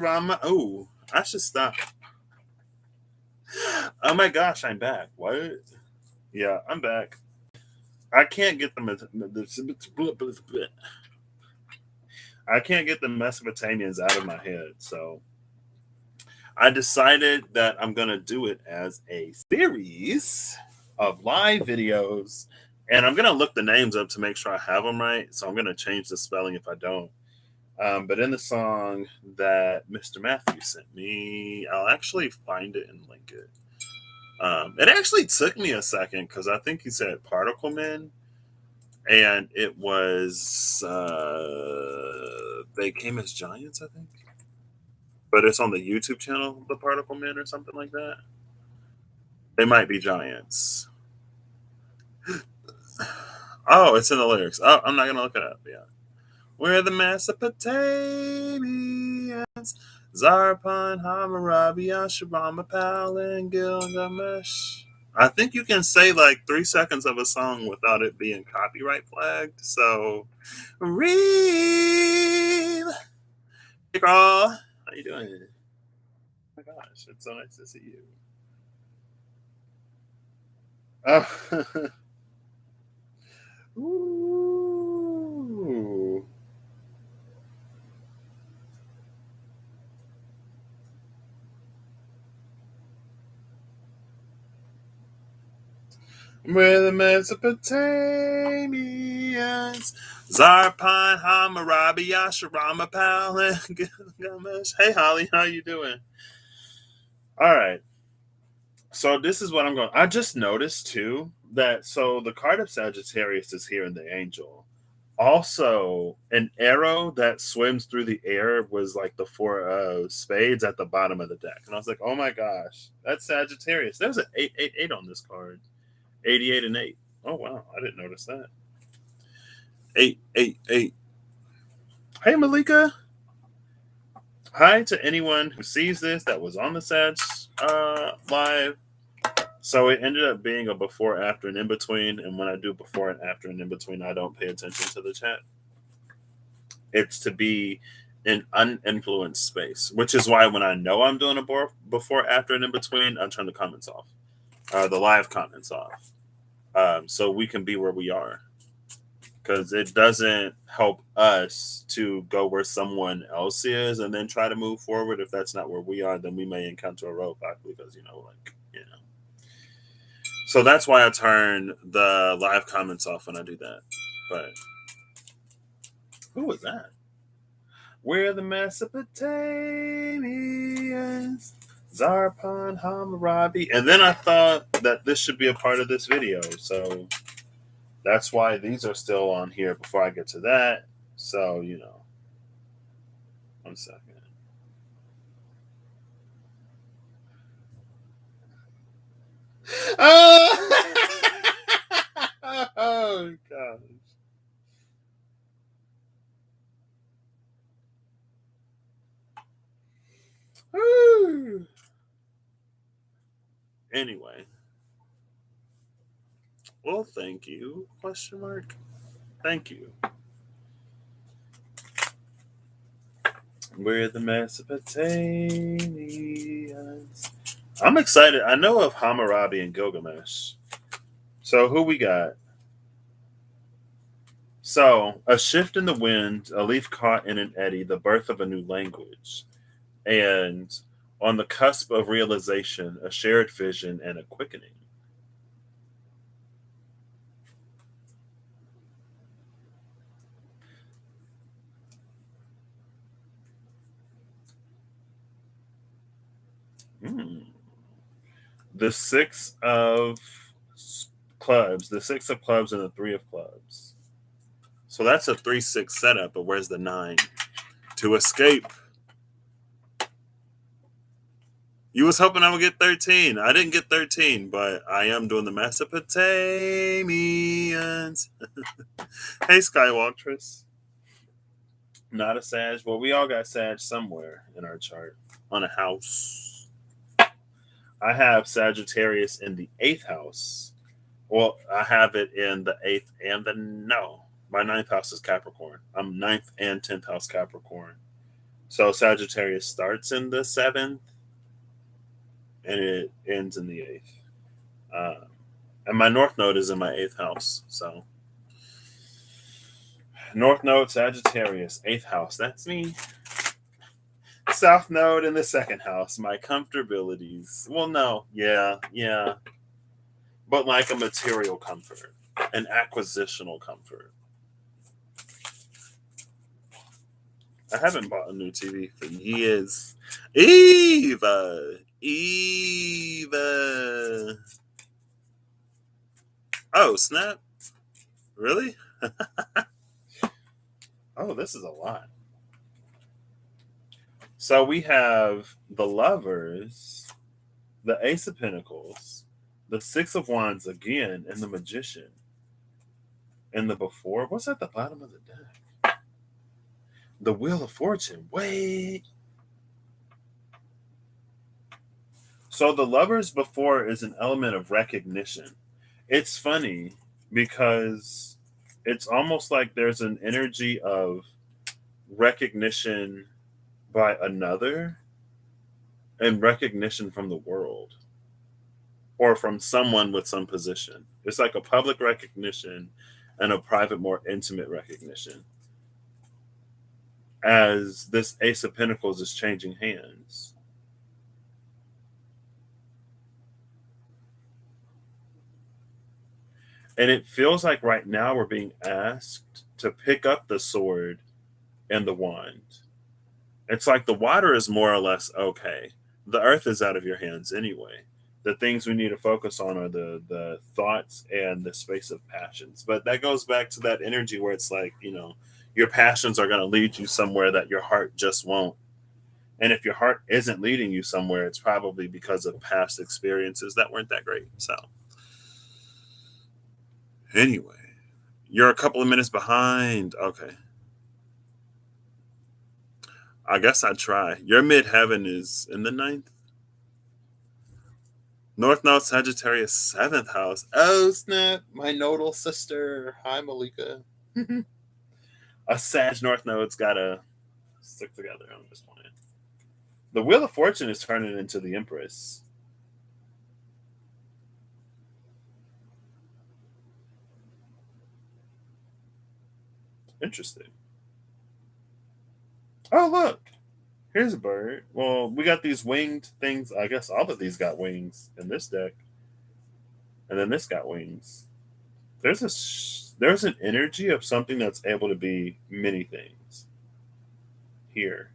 Oh, I should stop. Oh my gosh, I'm back. What? Yeah, I'm back. I can't get I can't get the Mesopotamians out of my head, so I decided that I'm gonna do it as a series of live videos, and I'm gonna look the names up to make sure I have them right. So I'm gonna change the spelling if I don't. But in the song that Mr. Matthew sent me, I'll actually find it and link it. It actually took me a second because I think he said Particle Men, and it was they came as giants, I think. But it's on the YouTube channel, the Particle Men, or something like that. They might be giants. Oh, it's in the lyrics. Oh, I'm not gonna look it up. Yeah, we're the Mesopotamians, Zarpan, Hammurabi, Ashurama, Pal, and Gilgamesh. I think you can say like 3 seconds of a song without it being copyright flagged. So, read. Hey, girl. How you doing? Oh my gosh, it's so nice to see you. Oh. Ooh. We're the Mesopotamians. Zarpan, Hammurabi, Ashurama, Pal, and Gilgamesh. Hey, Holly, how you doing? All right. So this is what I'm going. I just noticed too that so the card of Sagittarius is here in the angel. Also, an arrow that swims through the air was like the four spades at the bottom of the deck, and I was like, "Oh my gosh, that's Sagittarius." There's an 888 on this card, 88 and 8. Oh wow, I didn't notice that. 888. Hey Malika. Hi to anyone who sees this that was on the Sag live. So it ended up being a before, after, and in between. And when I do before and after and in between, I don't pay attention to the chat. It's to be an uninfluenced space, which is why when I know I'm doing a before, after, and in between, I turn the comments off, the live comments off, so we can be where we are. Because it doesn't help us to go where someone else is and then try to move forward. If that's not where we are, then we may encounter a roadblock because, So that's why I turn the live comments off when I do that. But who was that? We're the Mesopotamians, Zarpan, Hammurabi. And then I thought that this should be a part of this video. So that's why these are still on here before I get to that. So, 1 second. Oh, oh gosh. Woo. Anyway. Well, thank you. Question mark. Thank you. We're the Mesopotamians. I'm excited. I know of Hammurabi and Gilgamesh. So who we got? So a shift in the wind, a leaf caught in an eddy, the birth of a new language, and on the cusp of realization, a shared vision and a quickening. Mm. The six of clubs, the six of clubs, and the three of clubs. So that's a 3-6 setup, but where's the 9? To escape. You was hoping I would get 13. I didn't get 13, but I am doing the Mesopotamians. Hey, Skywaltress. Not a Sag. Well, we all got Sag somewhere in our chart on a house. I have Sagittarius in the 8th house. Well, I have it in the 8th and the no. My 9th house is Capricorn. I'm 9th and 10th house Capricorn. So Sagittarius starts in the seventh and it ends in the eighth. Uh, and my North Node is in my eighth house. So North Node, Sagittarius, eighth house. That's me. South Node in the second house. My comfortabilities. Well, no. Yeah. But like a material comfort, an acquisitional comfort. I haven't bought a new TV for years. Eva. Oh, snap. Really? Oh, this is a lot. So we have the Lovers, the Ace of Pentacles, the Six of Wands again, and the Magician. And the Before, what's at the bottom of the deck? The Wheel of Fortune. Wait. So the Lovers Before is an element of recognition. It's funny because it's almost like there's an energy of recognition by another and recognition from the world or from someone with some position. It's like a public recognition and a private, more intimate recognition as this Ace of Pentacles is changing hands. And it feels like right now we're being asked to pick up the sword and the wand. It's like the water is more or less okay. The earth is out of your hands anyway. The things we need to focus on are the thoughts and the space of passions. But that goes back to that energy where it's like, your passions are going to lead you somewhere that your heart just won't. And if your heart isn't leading you somewhere, it's probably because of past experiences that weren't that great. So, anyway, you're a couple of minutes behind. Okay. I guess I'd try. Your midheaven is in the ninth. North Node Sagittarius, seventh house. Oh, snap. My nodal sister. Hi, Malika. A Sag North Node's got to stick together on this one. The Wheel of Fortune is turning into the Empress. Interesting. Oh, look. Here's a bird. Well, we got these winged things. I guess all of these got wings in this deck. And then this got wings. There's an energy of something that's able to be many things here.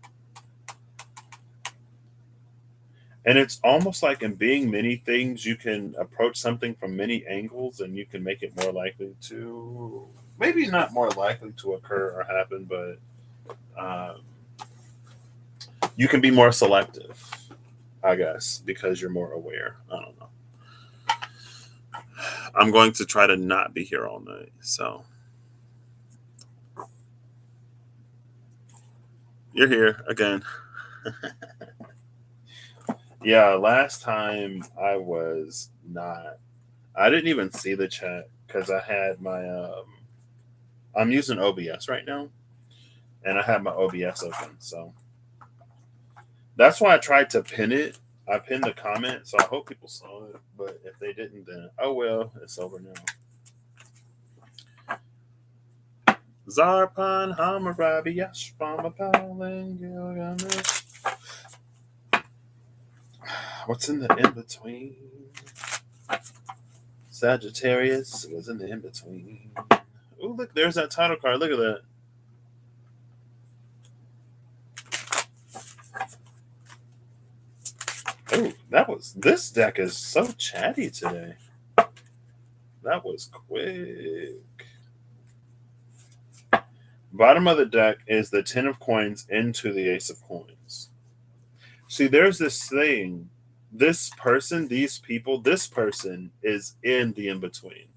And it's almost like in being many things, you can approach something from many angles and you can make it more likely to, maybe not more likely to occur or happen, but you can be more selective, I guess, because you're more aware. I don't know. I'm going to try to not be here all night. So you're here again. Yeah, last time I was not. I didn't even see the chat because I had my. I'm using OBS right now, and I have my OBS open. So that's why I tried to pin it. I pinned the comment, so I hope people saw it. But if they didn't, then oh well, it's over now. Zarpan Hammurabi Yashvama Gilgamesh. What's in the in between? Sagittarius was in the in between. Oh, look, there's that title card. Look at that. Oh, this deck is so chatty today. That was quick. Bottom of the deck is the 10 of coins into the ace of coins. See, there's this thing. This person, these people, this person is in the in between.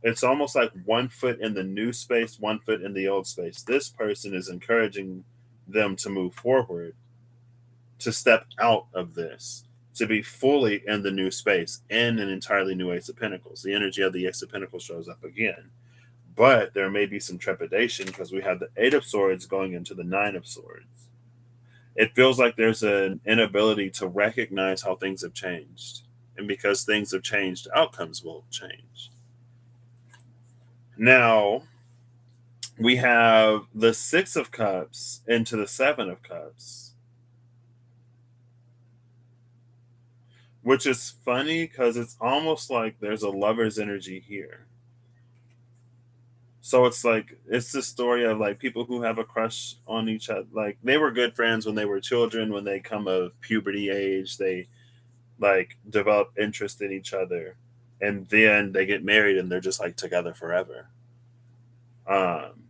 It's almost like 1 foot in the new space, 1 foot in the old space. This person is encouraging them to move forward, to step out of this, to be fully in the new space, in an entirely new Ace of Pentacles. The energy of the Ace of Pentacles shows up again. But there may be some trepidation because we have the 8 of Swords going into the 9 of Swords. It feels like there's an inability to recognize how things have changed. And because things have changed, outcomes will change. Now, we have the Six of Cups into the Seven of Cups, which is funny because it's almost like there's a lover's energy here. So it's like it's the story of like people who have a crush on each other. Like they were good friends when they were children. When they come of puberty age, they like develop interest in each other, and then they get married and they're just like together forever. Um,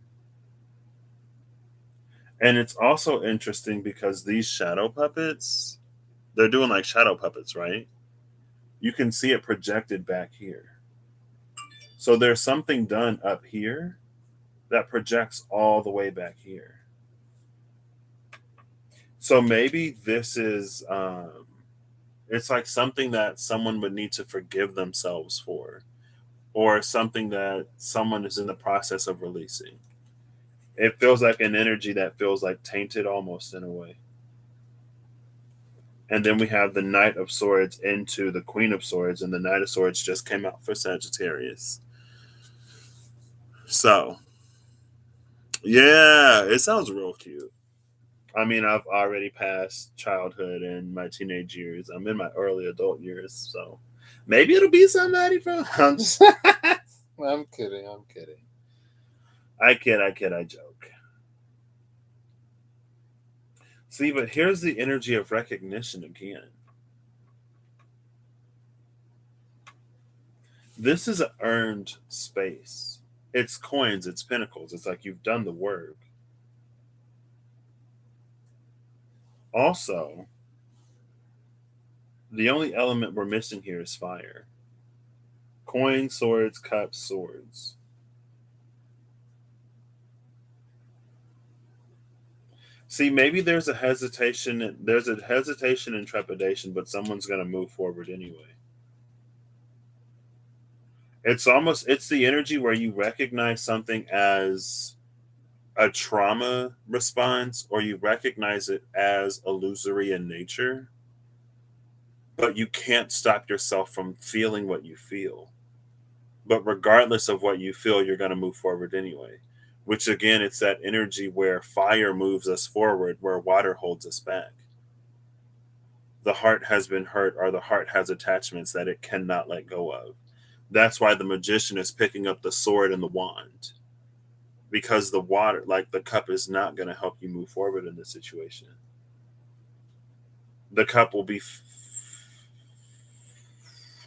and it's also interesting because these shadow puppets, they're doing like shadow puppets, right? You can see it projected back here. So there's something done up here that projects all the way back here. So maybe this is it's like something that someone would need to forgive themselves for, or something that someone is in the process of releasing. It feels like an energy that feels like tainted almost in a way. And then we have the Knight of Swords into the Queen of Swords, and the Knight of Swords just came out for Sagittarius. So, yeah, it sounds real cute. I mean, I've already passed childhood and my teenage years. I'm in my early adult years, so maybe it'll be somebody from. I'm just. I'm kidding. I'm kidding. I kid. I kid. I joke. See, but here's the energy of recognition again. This is an earned space. It's coins. It's pinnacles. It's like you've done the work. Also, the only element we're missing here is fire. Coins, swords, cups, swords. See, maybe there's a hesitation. There's a hesitation and trepidation, but someone's going to move forward anyway. It's the energy where you recognize something as a trauma response, or you recognize it as illusory in nature, but you can't stop yourself from feeling what you feel. But regardless of what you feel, you're going to move forward anyway. Which again, it's that energy where fire moves us forward, where water holds us back. The heart has been hurt, or the heart has attachments that it cannot let go of. That's why the magician is picking up the sword and the wand, because the water, like the cup, is not going to help you move forward in this situation. The cup will be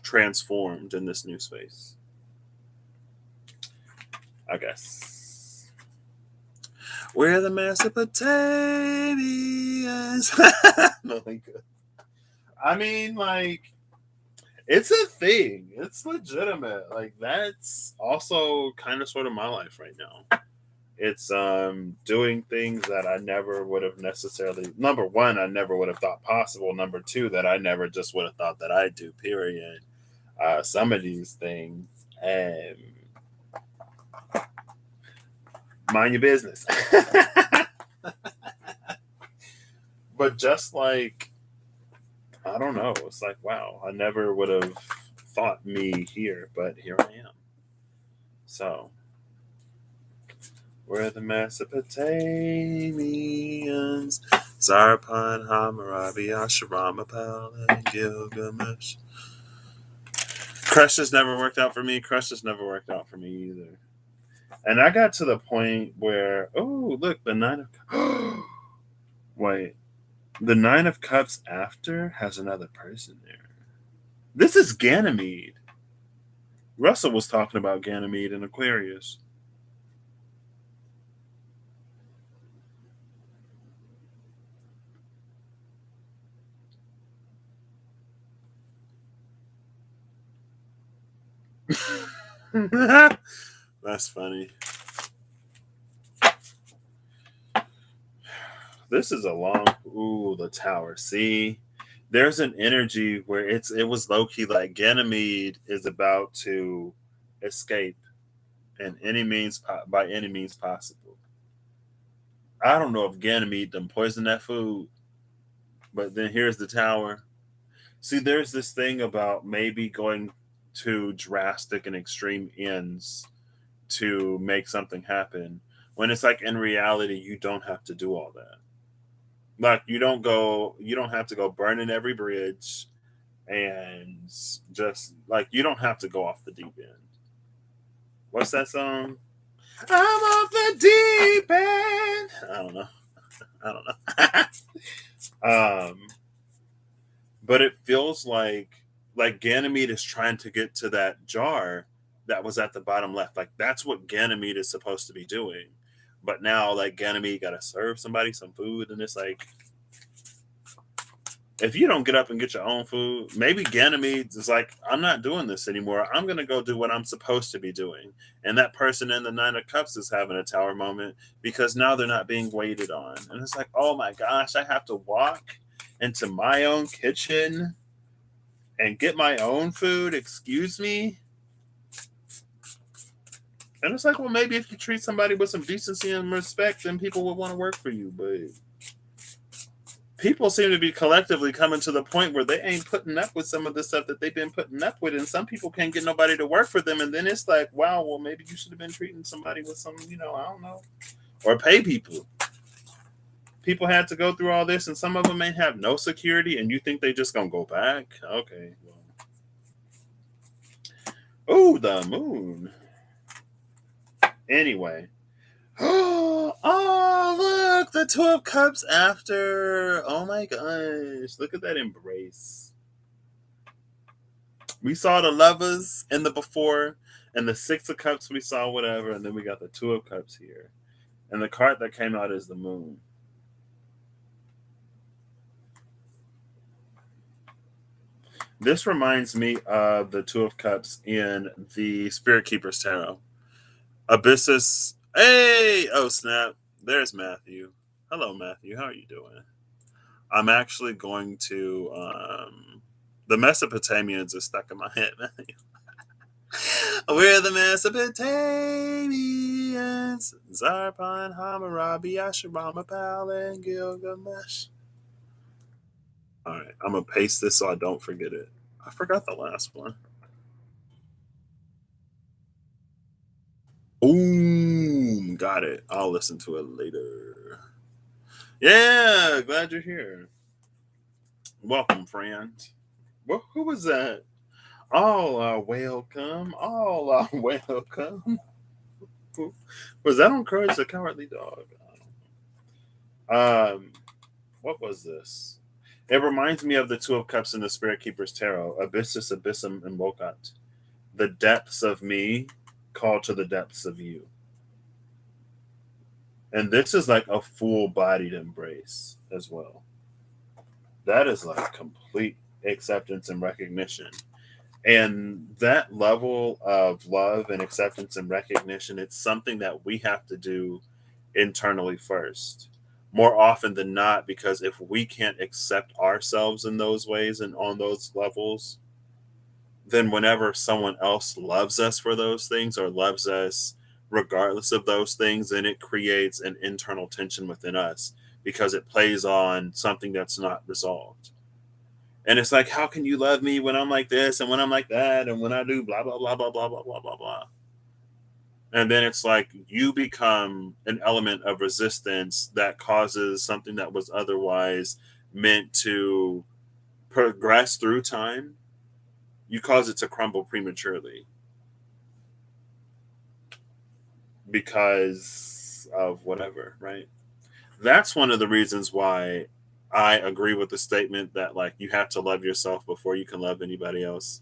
transformed in this new space, I guess. We're the Mesopotamians. No, thank you. I mean, like, it's a thing. It's legitimate. Like, that's also kind of sort of my life right now. It's doing things that I never would have necessarily, number one, I never would have thought possible. Number two, that I never just would have thought that I'd do, period. Some of these things, mind your business. But just like, I don't know, it's like, wow, I never would have thought me here, but here I am. So, we're the Mesopotamians. Zarpan, Hammurabi, Ashurbanipal, and Gilgamesh. Crushes never worked out for me. Crushes never worked out for me either. And I got to the point where, oh, look, the Nine of Wait, the Nine of Cups after has another person there. This is Ganymede. Russell was talking about Ganymede in Aquarius. That's funny. This is a long. Ooh, the tower. See, there's an energy where it was low key like Ganymede is about to escape, and any means by any means possible. I don't know if Ganymede done poisoned that food, But then here's the tower. See, there's this thing about maybe going to drastic and extreme ends to make something happen, when it's like in reality you don't have to do all that. Like you don't have to go burning every bridge, and just like you don't have to go off the deep end. What's that song? I'm off the deep end. I don't know. I don't know. But it feels like Ganymede is trying to get to that jar that was at the bottom left. Like that's what Ganymede is supposed to be doing. But now like Ganymede gotta serve somebody some food, and it's like if you don't get up and get your own food, maybe Ganymede is like, I'm not doing this anymore. I'm gonna go do what I'm supposed to be doing. And that person in the Nine of Cups is having a tower moment because now they're not being waited on. And it's like, oh my gosh, I have to walk into my own kitchen and get my own food. Excuse me. And it's like, well, maybe if you treat somebody with some decency and respect, then people would want to work for you. But people seem to be collectively coming to the point where they ain't putting up with some of the stuff that they've been putting up with, and some people can't get nobody to work for them. And then it's like, wow, well, maybe you should have been treating somebody with some, I don't know, or pay people. People had to go through all this, and some of them ain't have no security, and you think they just gonna go back? Okay. Well. Oh, the moon. Anyway. Oh, look, the Two of Cups after. Oh my gosh, look at that embrace. We saw the lovers in the before, and the Six of Cups we saw whatever, and then we got the Two of Cups here. And the card that came out is the moon. This reminds me of the Two of Cups in the Spirit Keeper's Tarot. Abyssus. Hey! Oh, snap. There's Matthew. Hello, Matthew. How are you doing? I'm actually going to. The Mesopotamians is stuck in my head, Matthew. We're the Mesopotamians. Zarpan, Hammurabi, Ashurbanipal, and Gilgamesh. All right, I'm going to paste this so I don't forget it. I forgot the last one. Boom. Got it. I'll listen to it later. Yeah, glad you're here. Welcome, friend. Well, who was that? All are welcome. All are welcome. Was that on Courage the Cowardly Dog? What was this? It reminds me of the Two of Cups in the Spirit Keeper's Tarot, Abyssus, Abyssum, and Wokat. The depths of me call to the depths of you. And this is like a full-bodied embrace as well. That is like complete acceptance and recognition. And that level of love and acceptance and recognition, it's something that we have to do internally first. More often than not, because if we can't accept ourselves in those ways and on those levels, then whenever someone else loves us for those things or loves us regardless of those things, then it creates an internal tension within us because it plays on something that's not resolved. And it's like, how can you love me when I'm like this and when I'm like that and when I do blah, blah, blah, blah, blah, blah, blah, blah, blah. And then it's like you become an element of resistance that causes something that was otherwise meant to progress through time. You cause it to crumble prematurely because of whatever, right? That's one of the reasons why I agree with the statement that like you have to love yourself before you can love anybody else.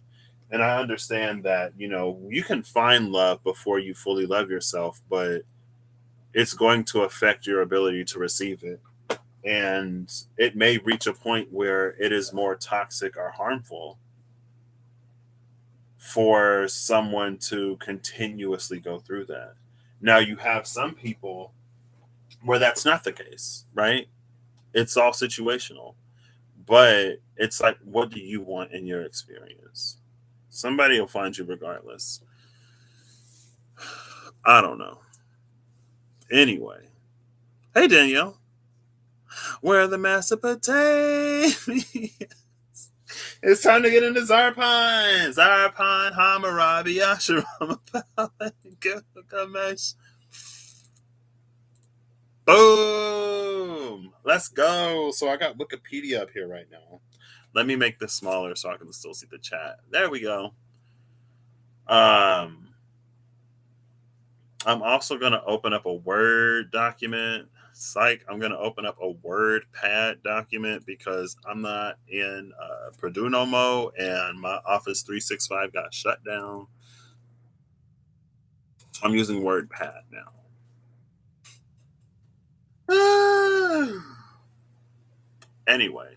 And I understand that, you can find love before you fully love yourself, but it's going to affect your ability to receive it. And it may reach a point where it is more toxic or harmful for someone to continuously go through that. Now, you have some people where that's not the case, right? It's all situational. But it's like, what do you want in your experience? Somebody will find you regardless. I don't know. Anyway. Hey, Danielle. Where the Mesopotamians. It's time to get into Zarpan. Zarpan, Hammurabi, Asheram, Gilgamesh. Boom! Let's go. So I got Wikipedia up here right now. Let me make this smaller so I can still see the chat. There we go. Um, I'm also going to open up a Word document. Psych, I'm going to open up a WordPad document because I'm not in Purdue no more and my Office 365 got shut down. So I'm using WordPad now. Anyway,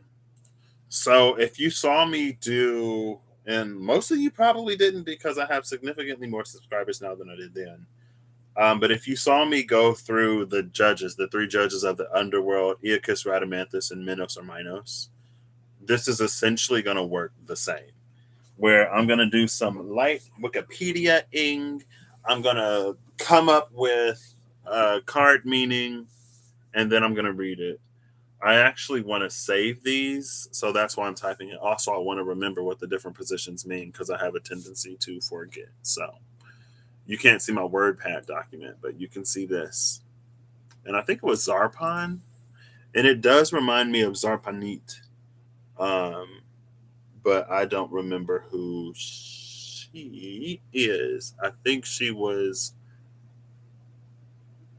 so if you saw me do, and most of you probably didn't because I have significantly more subscribers now than I did then. But if you saw me go through the judges, the three judges of the underworld, Iacus, Rhadamanthus, and Minos or Minos, this is essentially going to work the same. Where I'm going to do some light Wikipedia-ing. I'm going to come up with a card meaning, and then I'm going to read it. I actually want to save these, so that's why I'm typing it. Also, I want to remember what the different positions mean because I have a tendency to forget. So you can't see my WordPad document, but you can see this. And I think it was Zarpan, and it does remind me of Zarpanit, but I don't remember who she is. I think she was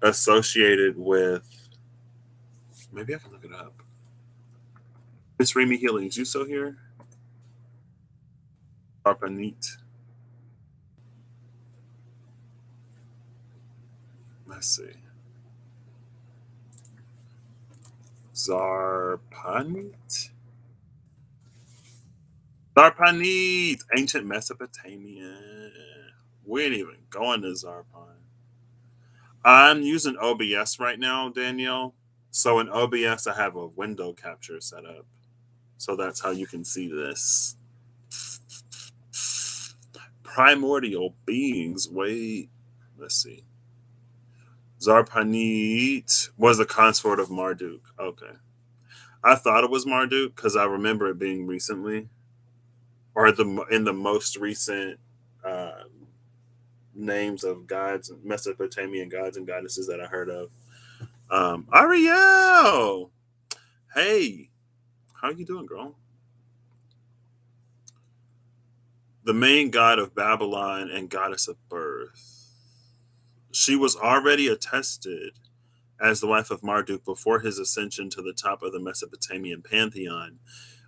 associated with. Maybe I can look it up. Miss Remy Healings, you still here? Zarpanit. Let's see. Zarpanit. Zarpanit, ancient Mesopotamia. We ain't even going to Zarpan. I'm using OBS right now, Danielle. So in OBS, I have a window capture set up. So that's how you can see this. Primordial beings. Wait, let's see. Zarpanit was the consort of Marduk. Okay. I thought it was Marduk because I remember it being recently, or in the most recent uh, names of gods, Mesopotamian gods and goddesses that I heard of. Ariel, hey, how you doing, girl? The main god of Babylon and goddess of birth. She was already attested as the wife of Marduk before his ascension to the top of the Mesopotamian pantheon,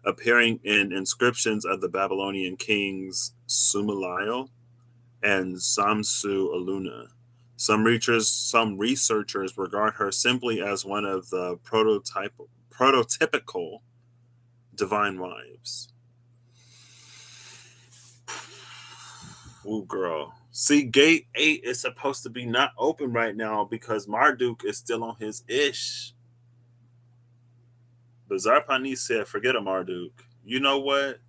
appearing in inscriptions of the Babylonian kings Sumalil and Samsu Aluna. Some researchers regard her simply as one of the prototypical divine wives. Ooh, girl. See, gate 8 is supposed to be not open right now because Marduk is still on his ish. But Zarpani said, forget a Marduk. You know what?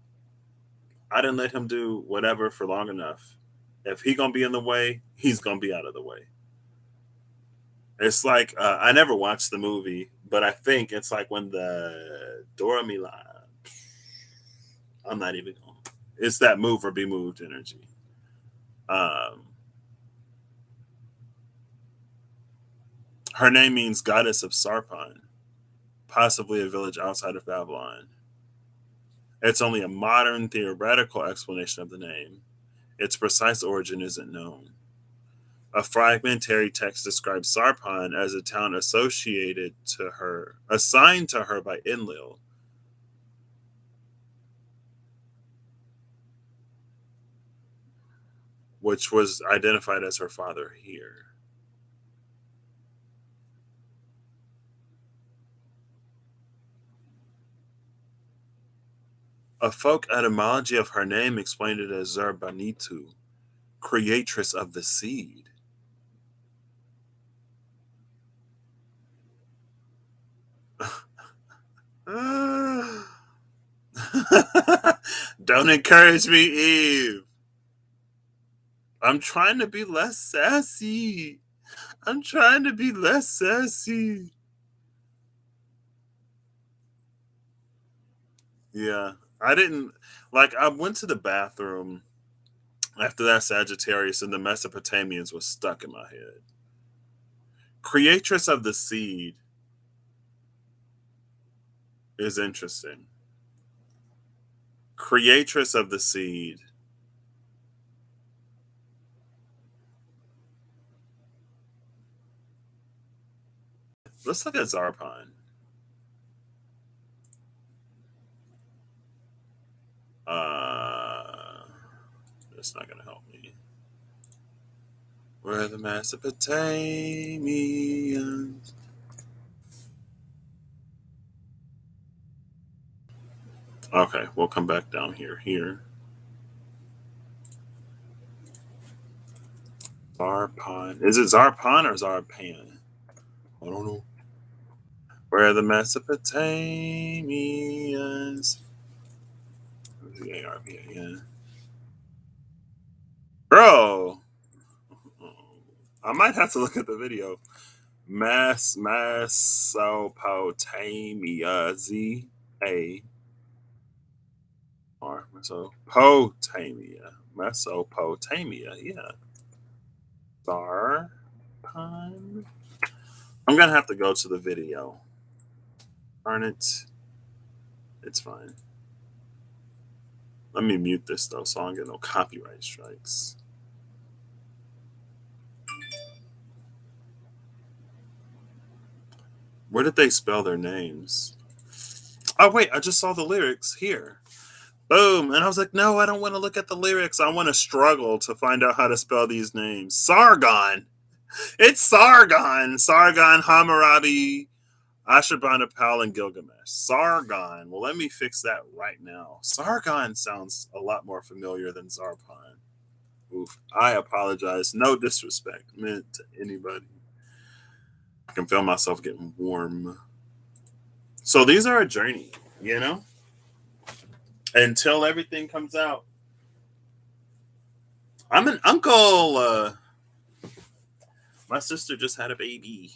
I didn't let him do whatever for long enough. If he gonna be in the way, he's gonna be out of the way. It's like I never watched the movie, but I think it's like when the Dora Milaje. I'm not even going. It's that move or be moved energy. Um, Her name means goddess of Sarpan, possibly a village outside of Babylon. It's only a modern theoretical explanation of the name. Its precise origin isn't known. A fragmentary text describes Sarpan as a town assigned to her by Enlil, which was identified as her father here. A folk etymology of her name explained it as Zerbanitu, creatress of the seed. Don't encourage me, Eve. I'm trying to be less sassy. I'm trying to be less sassy. Yeah. I didn't like I went to the bathroom after that Sagittarius and the Mesopotamians was stuck in my head. Creatress of the seed is interesting. Creatress of the seed. Let's look at Zarpon. Uh, that's not gonna help me. Where the Mesopotamians. Okay, we'll come back down here. Here. Zarpon. Is it Zarpon or Zarpan? I don't know. Where the Mesopotamians. The ARP, yeah. Bro, I might have to look at the video. Mesopotamia. Mesopotamia. Mesopotamia, yeah. Zarpon. I'm gonna have to go to the video. Darn it. It's fine. Let me mute this though, so I don't get no copyright strikes. Where did they spell their names? Oh wait, I just saw the lyrics here. Boom. And I was like, no, I don't want to look at the lyrics. I want to struggle to find out how to spell these names. Sargon. It's Sargon. Sargon, Hammurabi, Ashurbanipal, and Gilgamesh. Sargon. Well, let me fix that right now. Sargon sounds a lot more familiar than Zarpon. Oof. I apologize. No disrespect meant to anybody. I can feel myself getting warm. So these are a journey, you know? Until everything comes out. I'm an uncle. My sister just had a baby.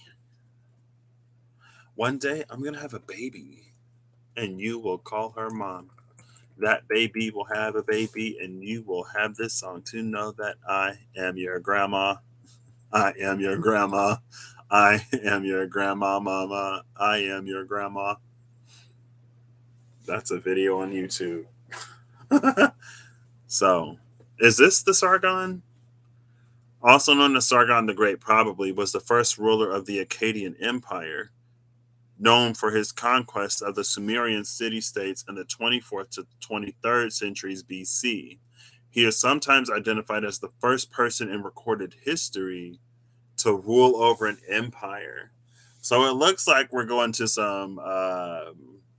One day I'm going to have a baby and you will call her mom. That baby will have a baby and you will have this song to know that I am your grandma. I am your grandma. I am your grandma, mama. I am your grandma. That's a video on YouTube. So, is this the Sargon? Also known as Sargon the Great, probably was the first ruler of the Akkadian Empire, known for his conquest of the Sumerian city states in the 24th to 23rd centuries BC. He is sometimes identified as the first person in recorded history to rule over an empire. So it looks like we're going to some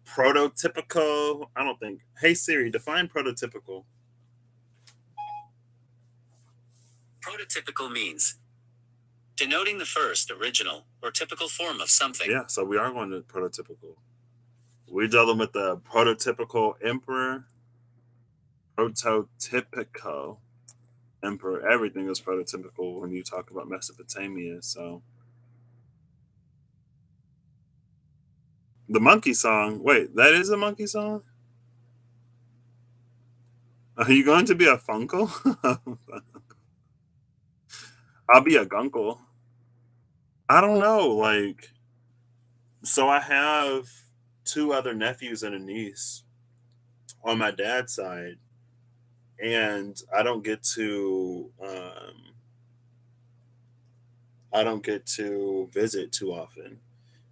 prototypical. I don't think. Hey Siri, define prototypical. Prototypical means denoting the first, original, or typical form of something. Yeah, so we are going to prototypical. We're dealing with the prototypical emperor. Prototypical emperor. Everything is prototypical when you talk about Mesopotamia. So the monkey song. Wait, that is a monkey song? Are you going to be a funkle? I'll be a gunkle. I don't know. Like, so I have two other nephews and a niece on my dad's side, and I don't get to visit too often.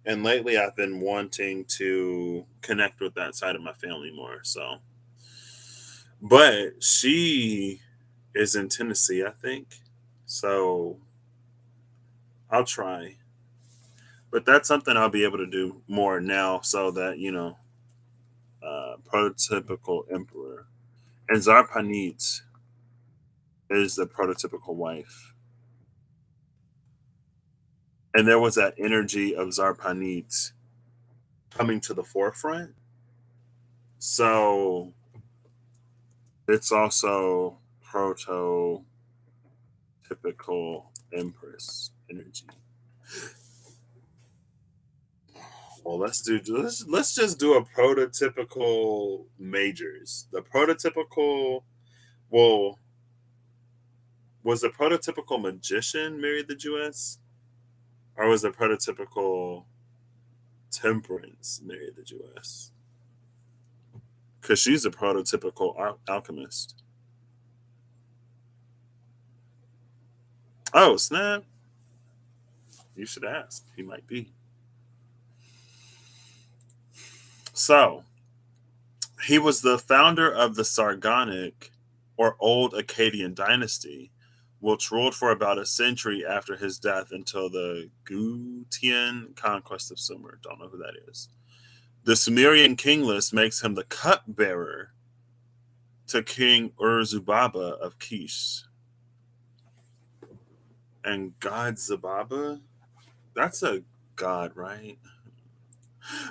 And lately, I've been wanting to connect with that side of my family more. So, but she is in Tennessee, I think. So I'll try. But that's something I'll be able to do more now, so that prototypical emperor and Zarpanit is the prototypical wife, and there was that energy of Zarpanit coming to the forefront. So it's also prototypical empress energy. Well, let's just do a prototypical majors. The prototypical, well, was the prototypical magician married the Jewess, or was the prototypical temperance married the Jewess? Because she's a prototypical alchemist. Oh snap! You should ask. He might be. So he was the founder of the Sargonic or Old Akkadian dynasty, which ruled for about a century after his death until the Gutian conquest of Sumer. Don't know who that is. The Sumerian king list makes him the cupbearer to King Ur-Zubaba of Kish. And God Zababa? That's a god, right?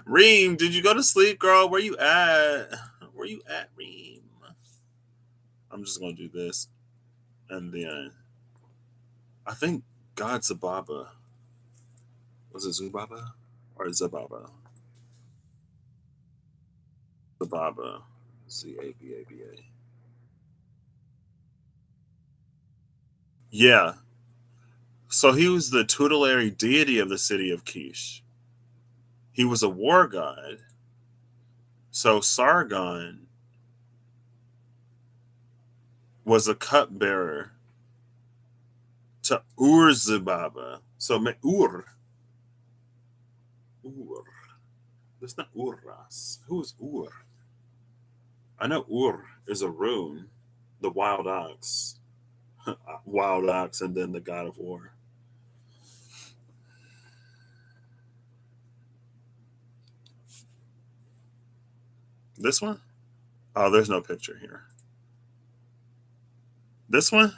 Reem, did you go to sleep, girl? Where you at? Where you at, Reem? I'm just gonna do this, and then I think God Zababa, was it Zubaba or Zababa? Zababa, Zababa. Yeah. So he was the tutelary deity of the city of Kish. He was a war god. So Sargon was a cupbearer to Ur-Zababa. So Ur. That's not Urras. Who is Ur? I know Ur is a rune, the wild ox. Wild ox, and then the god of war. This one? Oh, there's no picture here. This one?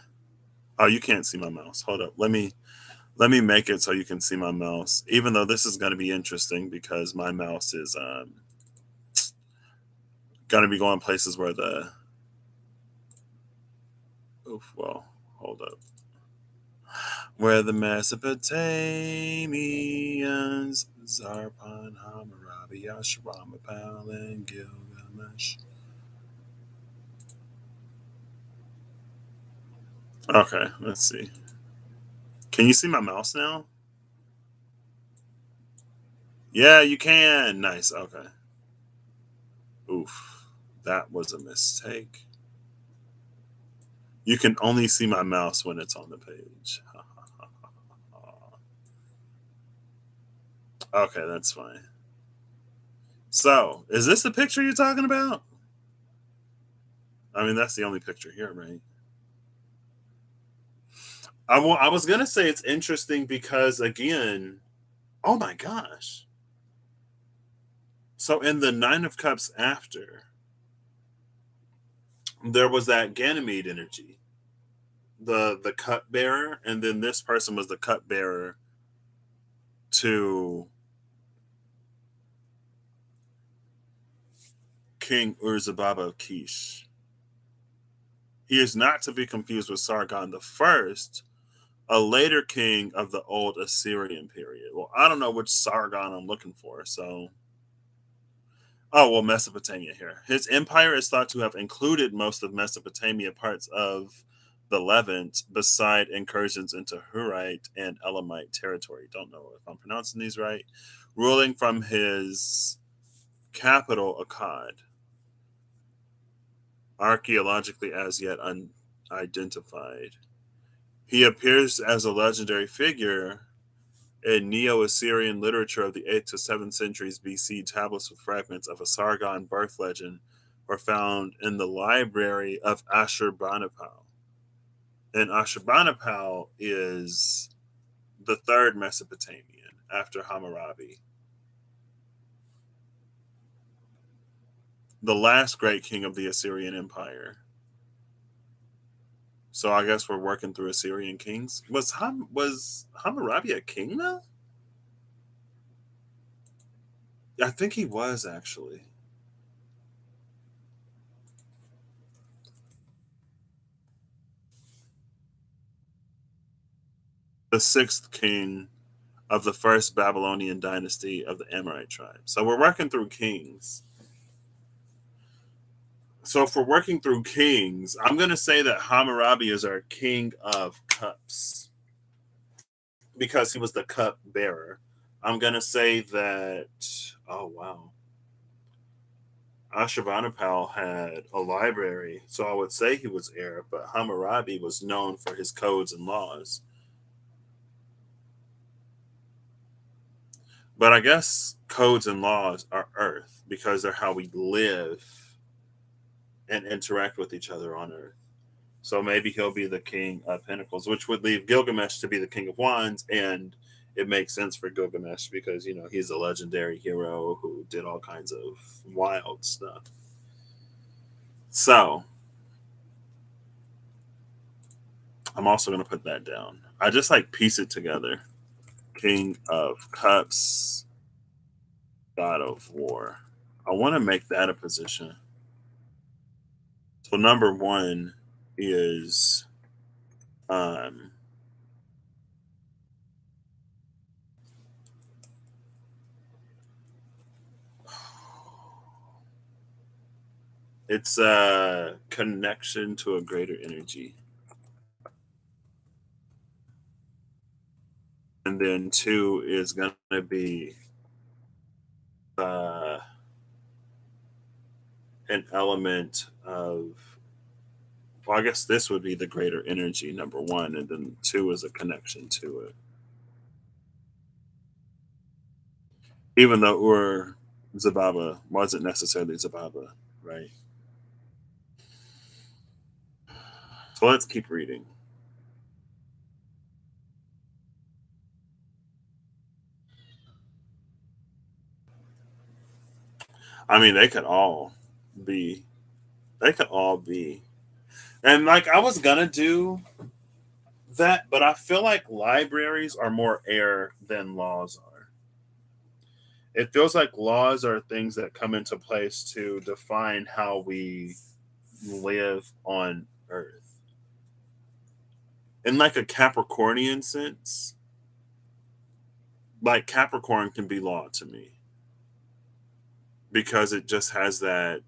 Oh, you can't see my mouse. Hold up. Let me make it so you can see my mouse. Even though this is going to be interesting because my mouse is going to be going places where the oof, well, hold up. Where the Mesopotamians, Zarpan, Hammurabi, Ashurbanipal, and Gilgamesh. Okay, let's see. Can you see my mouse now? Yeah, you can. Nice. Okay. Oof. That was a mistake. You can only see my mouse when it's on the page. Okay, that's fine. So, is this the picture you're talking about? I mean, that's the only picture here, right? I was going to say it's interesting because, again, oh my gosh. So, in the Nine of Cups after, there was that Ganymede energy, the cup bearer, and then this person was the cup bearer to King Ur-Zababa of Kish. He is not to be confused with Sargon the First, a later king of the old Assyrian period. Well, I don't know which Sargon I'm looking for, so. Oh, well, Mesopotamia here. His empire is thought to have included most of Mesopotamia, parts of the Levant, beside incursions into Hurite and Elamite territory. Don't know if I'm pronouncing these right. Ruling from his capital, Akkad, archaeologically as yet unidentified. He appears as a legendary figure in Neo-Assyrian literature of the 8th to 7th centuries BC. Tablets with fragments of a Sargon birth legend were found in the library of Ashurbanipal. And Ashurbanipal is the third Mesopotamian after Hammurabi, the last great king of the Assyrian Empire. So I guess we're working through Assyrian kings. Was Hammurabi a king though? I think he was actually. The sixth king of the first Babylonian dynasty of the Amorite tribe. So we're working through kings. So if we're working through kings, I'm going to say that Hammurabi is our king of cups because he was the cup bearer. I'm going to say that, oh, wow. Ashurbanipal had a library, so I would say he was heir, but Hammurabi was known for his codes and laws. But I guess codes and laws are earth because they're how we live and interact with each other on earth. So maybe he'll be the king of pentacles, which would leave Gilgamesh to be the king of wands. And it makes sense for Gilgamesh because, he's a legendary hero who did all kinds of wild stuff. So I'm also going to put that down. I just piece it together. King of Cups, God of War. I want to make that a position. So number one is um it's a connection to a greater energy. And then two is gonna be uh an element of, well, I guess this would be the greater energy, number one, and then two is a connection to it. Even though Ur Zababa wasn't necessarily Zababa, right? So let's keep reading. I mean, be, they could all be. And I was gonna do that, but I feel like libraries are more air than laws are. It feels like laws are things that come into place to define how we live on Earth. In a Capricornian sense, Capricorn can be law to me because it just has that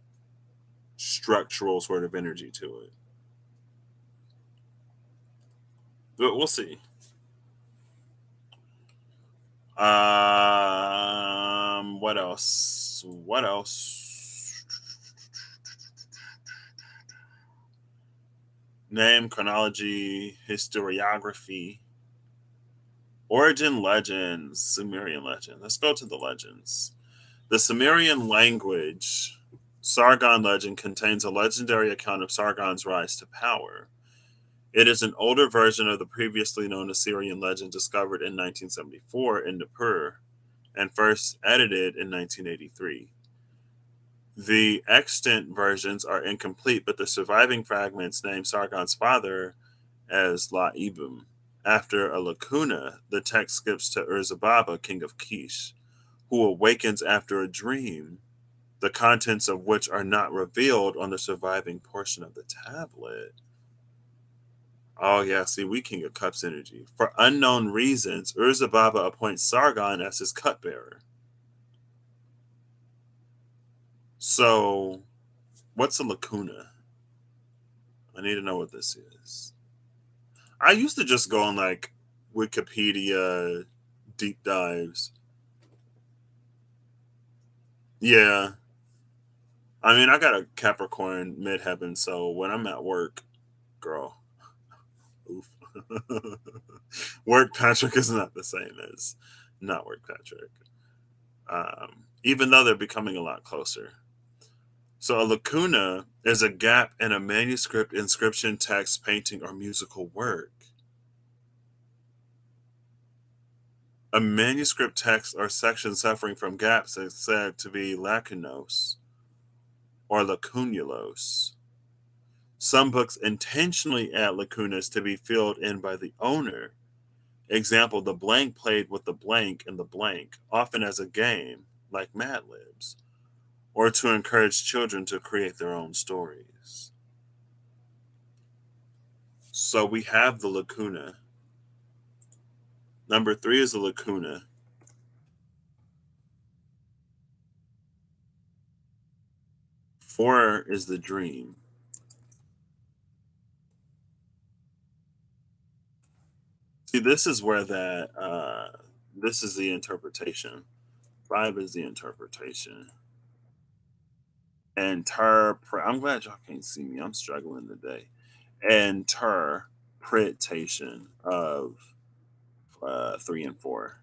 structural sort of energy to it. But we'll see. What else? What else? Name, chronology, historiography, origin, legends, Sumerian legend. Let's go to the legends. The Sumerian language, Sargon legend, contains a legendary account of Sargon's rise to power. It is an older version of the previously known Assyrian legend discovered in 1974 in Nippur and first edited in 1983. The extant versions are incomplete, but the surviving fragments name Sargon's father as liable. After a lacuna, the text skips to Urzababa, king of Kish, who awakens after a dream, the contents of which are not revealed on the surviving portion of the tablet. Oh, yeah, see, we King of Cups energy. For unknown reasons, Urzababa appoints Sargon as his cupbearer. So, what's a lacuna? I need to know what this is. I used to just go on Wikipedia deep dives. Yeah. I mean, I got a Capricorn midheaven, so when I'm at work, girl, oof. Work Patrick is not the same as not work Patrick. Even though they're becoming a lot closer. So a lacuna is a gap in a manuscript, inscription, text, painting, or musical work. A manuscript text or section suffering from gaps is said to be lacunos or lacunulos. Some books intentionally add lacunas to be filled in by the owner. Example, the blank played with the blank and the blank, often as a game, like Mad Libs, or to encourage children to create their own stories. So we have the lacuna. Number three is a lacuna. Four is the dream. See, this is where this is the interpretation. Five is the interpretation. I'm glad y'all can't see me. I'm struggling today. Interpretation of three and four.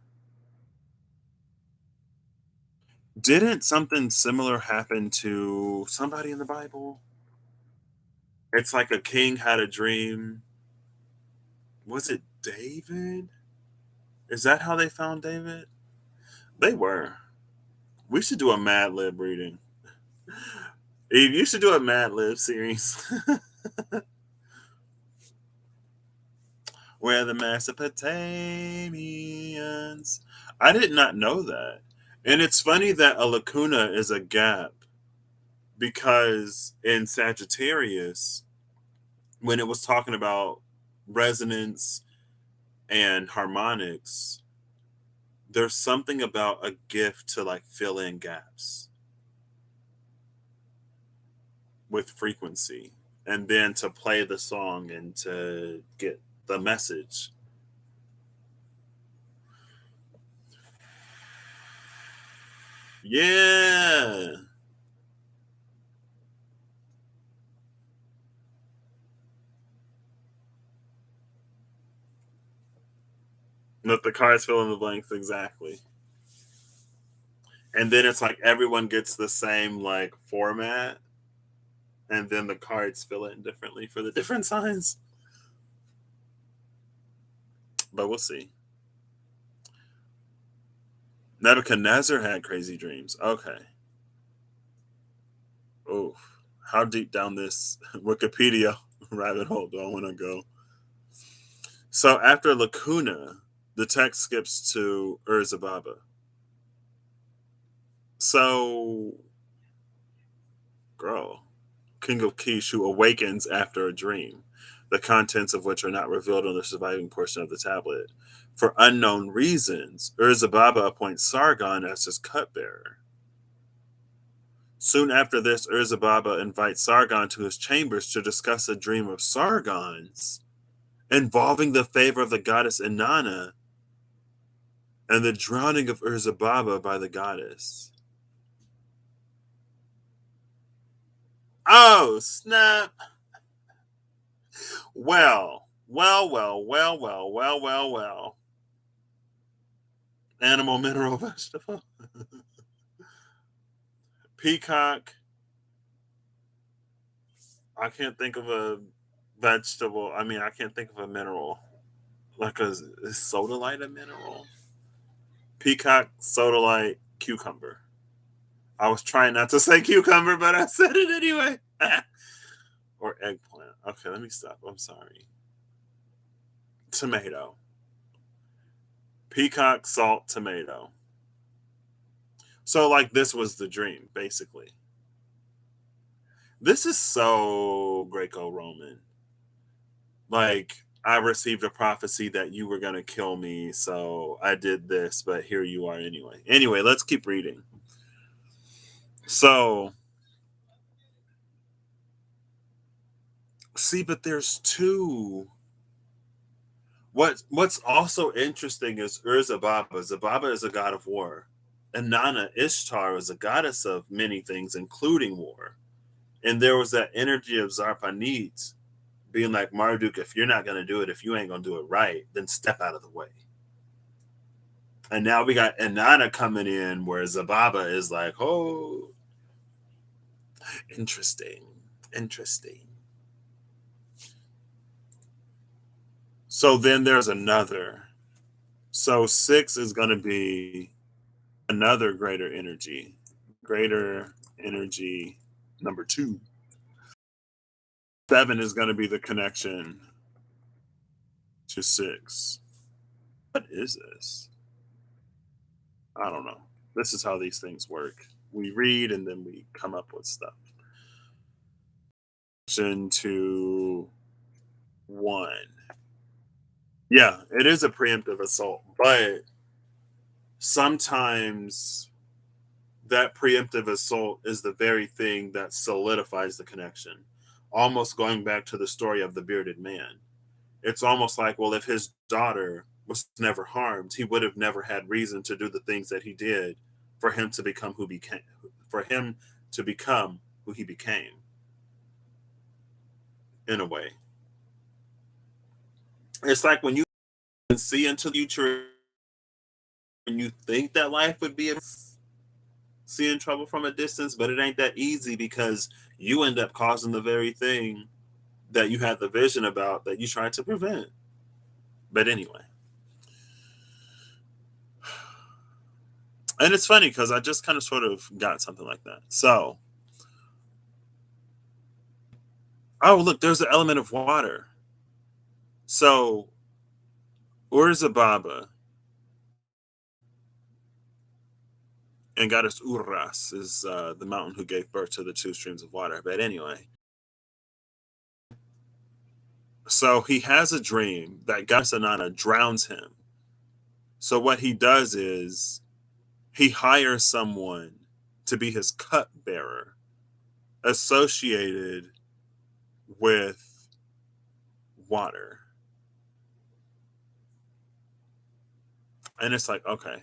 Didn't something similar happen to somebody in the Bible? It's like a king had a dream. Was it David? Is that how they found David? They were. We should do a Mad Lib reading. Eve, you should do a Mad Lib series. Where the Mesopotamians. I did not know that. And it's funny that a lacuna is a gap because in Sagittarius, when it was talking about resonance and harmonics, there's something about a gift to like fill in gaps with frequency and then to play the song and to get the message. Yeah. Let the cards fill in the blanks exactly. And then it's like everyone gets the same like format and then the cards fill in differently for the different signs. But we'll see. Nebuchadnezzar had crazy dreams. Okay. Oh, how deep down this Wikipedia rabbit hole do I want to go? So after Lacuna, the text skips to Urzababa. So, girl, King of Kish, who awakens after a dream, the contents of which are not revealed on the surviving portion of the tablet. For unknown reasons, Urzababa appoints Sargon as his cupbearer. Soon after this, Urzababa invites Sargon to his chambers to discuss a dream of Sargon's involving the favor of the goddess Inanna and the drowning of Urzababa by the goddess. Oh, snap. Well. Animal, mineral, vegetable. Peacock. I can't think of a vegetable. I mean, I can't think of a mineral. Like is sodalite a mineral? Peacock, sodalite, cucumber. I was trying not to say cucumber, but I said it anyway. Or eggplant. Okay, let me stop. I'm sorry. Tomato. Peacock, salt, tomato. So, like, this was the dream, basically. This is so Greco Roman. Like, I received a prophecy that you were going to kill me, so I did this, but here you are anyway. Anyway, let's keep reading. So, see, but there's two. What's also interesting is Urzababa. Zababa is a god of war. And Nana Ishtar is a goddess of many things, including war. And there was that energy of Zarpanit being like, Marduk, if you're not going to do it, if you ain't going to do it right, then step out of the way. And now we got Inanna coming in where Zababa is like, oh, interesting. Interesting. So then there's another. So six is going to be another greater energy. Greater energy number two. Seven is going to be the connection to six. What is this? I don't know. This is how these things work. We read and then we come up with stuff. To one. Yeah, it is a preemptive assault, but sometimes that preemptive assault is the very thing that solidifies the connection. Almost going back to the story of the bearded man. It's almost like, well, if his daughter was never harmed, he would have never had reason to do the things that he did for him to become who became for him to become who he became in a way. It's like when you can see into the future and you think that life would be seeing trouble from a distance, but it ain't that easy because you end up causing the very thing that you had the vision about that you tried to prevent. But anyway, and it's funny because I just kind of sort of got something like that. So, oh, look, there's an element of water. So, Urzababa and goddess Urras is the mountain who gave birth to the two streams of water. But anyway, so he has a dream that goddess Anana drowns him. So, what he does is he hires someone to be his cupbearer associated with water. And it's like, okay.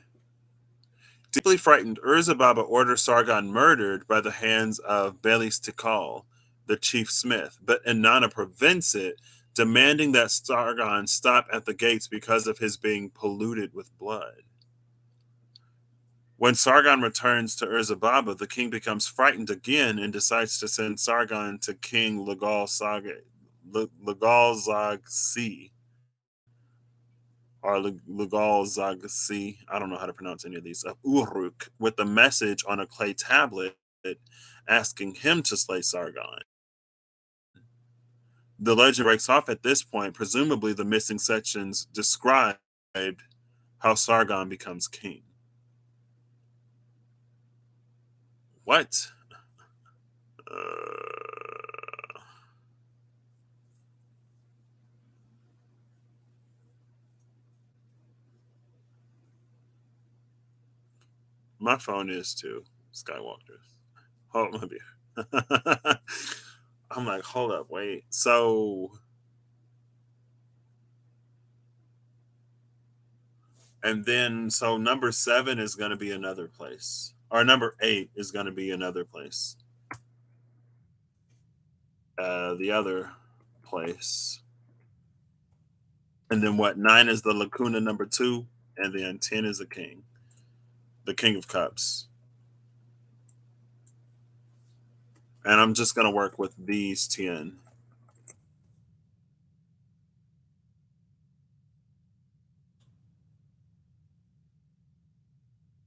Deeply frightened, Urzababa orders Sargon murdered by the hands of Belis Tikal, the chief smith, but Inanna prevents it, demanding that Sargon stop at the gates because of his being polluted with blood. When Sargon returns to Urzababa, the king becomes frightened again and decides to send Sargon to King Legal-Zag-Si, or Legal-Zag-Si, I don't know how to pronounce any of these, of Uruk, with a message on a clay tablet asking him to slay Sargon. The legend breaks off at this point. Presumably, the missing sections describe how Sargon becomes king. What? My phone is too, Skywalkers. Hold my beer. I'm like, hold up, wait. So, and then, so number 7 is going to be another place, or number 8 is going to be another place. The other place. And then what? 9 is the Lacuna number 2, and then 10 is the King of Cups. And I'm just going to work with these 10.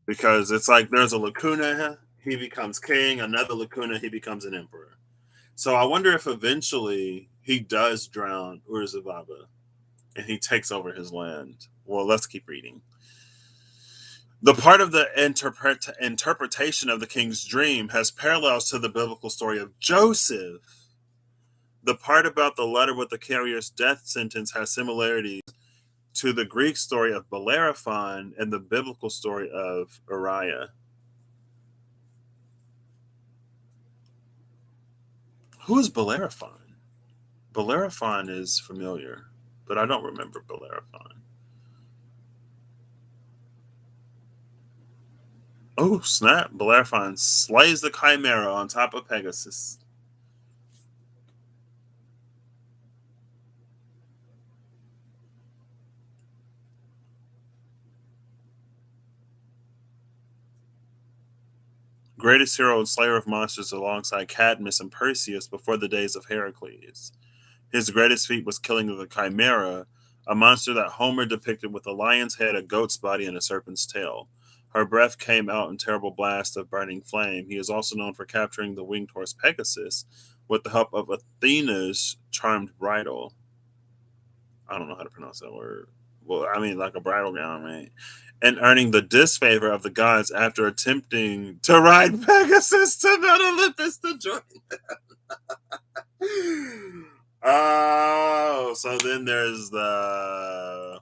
Because it's like there's a Lacuna, he becomes king, another Lacuna, he becomes an emperor. So I wonder if eventually he does drown Urzababa and he takes over his land. Well, let's keep reading. The part of the interpretation of the king's dream has parallels to the biblical story of Joseph. The part about the letter with the carrier's death sentence has similarities to the Greek story of Bellerophon and the biblical story of Uriah. Who is Bellerophon? Bellerophon is familiar, but I don't remember Bellerophon. Oh, snap. Bellerophon slays the Chimera on top of Pegasus. Greatest hero and slayer of monsters alongside Cadmus and Perseus before the days of Heracles. His greatest feat was killing the Chimera, a monster that Homer depicted with a lion's head, a goat's body, and a serpent's tail. Her breath came out in terrible blasts of burning flame. He is also known for capturing the winged horse Pegasus with the help of Athena's charmed bridle. I don't know how to pronounce that word. Well, I mean, like a bridal gown, right? And earning the disfavor of the gods after attempting to ride Pegasus to Mount Olympus to join them. Oh, so then there's the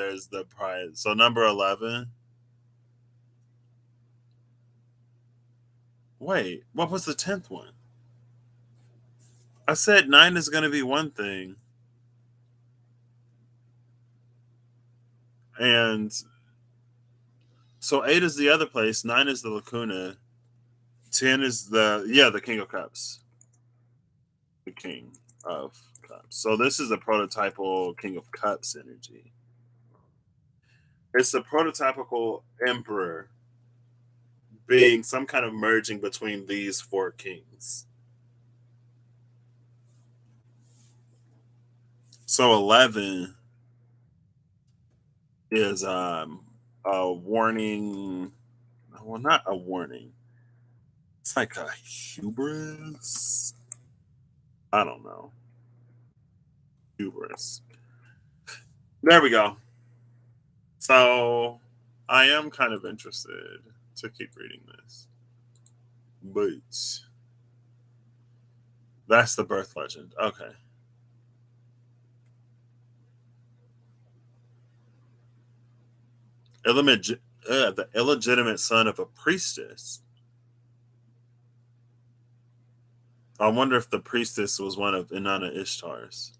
is the prize? So number 11. Wait, what was the 10th one? I said 9 is going to be one thing, and so 8 is the other place. 9 is the Lacuna. 10 is the King of Cups. The King of Cups. So this is the prototypal King of Cups energy. It's the prototypical Emperor being some kind of merging between these four kings. So 11 is a warning. Well, not a warning. It's like a hubris. I don't know. Hubris. There we go. So I am kind of interested to keep reading this. But that's the birth legend. Okay. The illegitimate son of a priestess. I wonder if the priestess was one of Inanna Ishtar's.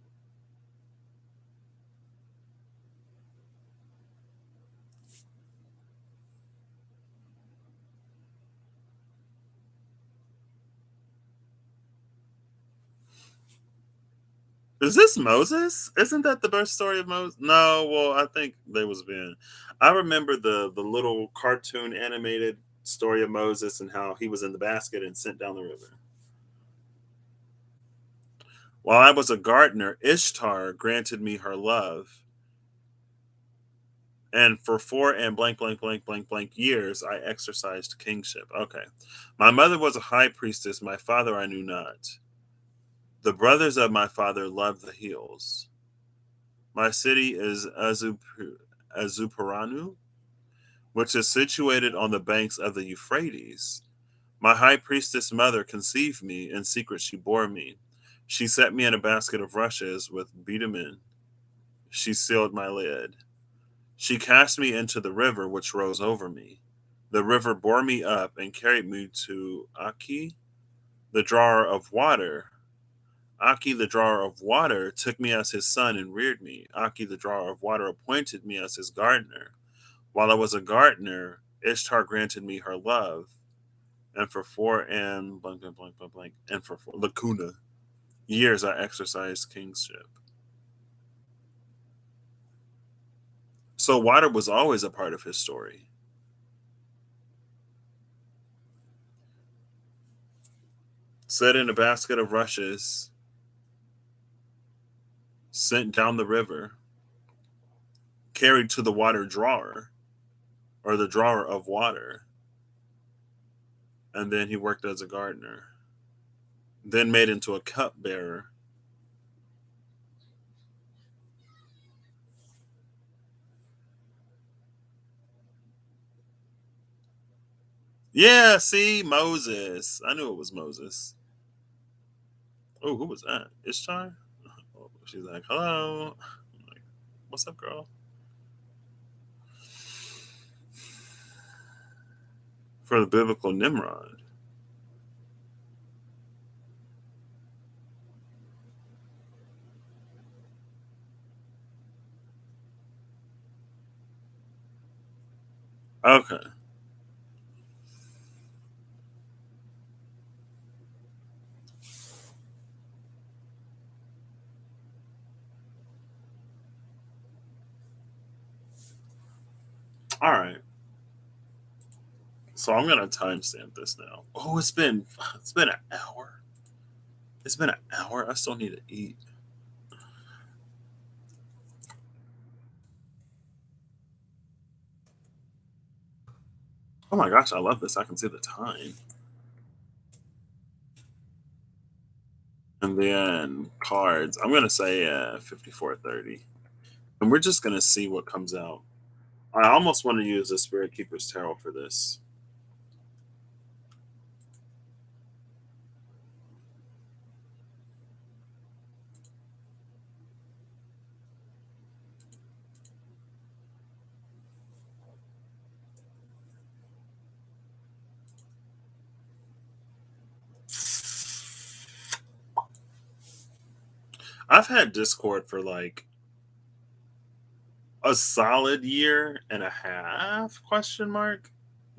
Is this Moses? Isn't that the birth story of Moses? No, well, I think they was being. I remember the little cartoon animated story of Moses and how he was in the basket and sent down the river. While I was a gardener, Ishtar granted me her love, and for 4 and years I exercised kingship. Okay, my mother was a high priestess. My father I knew not. The brothers of my father loved the hills. My city is Azuparanu, which is situated on the banks of the Euphrates. My high priestess mother conceived me. In secret, she bore me. She set me in a basket of rushes with bitumen. She sealed my lid. She cast me into the river, which rose over me. The river bore me up and carried me to Aki, the drawer of water. Aki, the drawer of water, took me as his son and reared me. Aki, the drawer of water, appointed me as his gardener. While I was a gardener, Ishtar granted me her love, and for 4 lacuna years I exercised kingship. So water was always a part of his story. Set in a basket of rushes, sent down the river, carried to the water drawer, or the drawer of water, and then he worked as a gardener. Then made into a cupbearer. Yeah, see, Moses. I knew it was Moses. Oh, who was that? Ishtar? Oh, she's like, hello. I'm like, what's up, girl? For the biblical Nimrod. Okay. All right. So I'm gonna timestamp this now. Oh, it's been an hour. It's been an hour. I still need to eat. Oh my gosh, I love this. I can see the time. And then cards. I'm gonna say 54:30, and we're just gonna see what comes out. I almost want to use the Spirit Keeper's Tarot for this. I've had Discord for like a solid year and a half, question mark.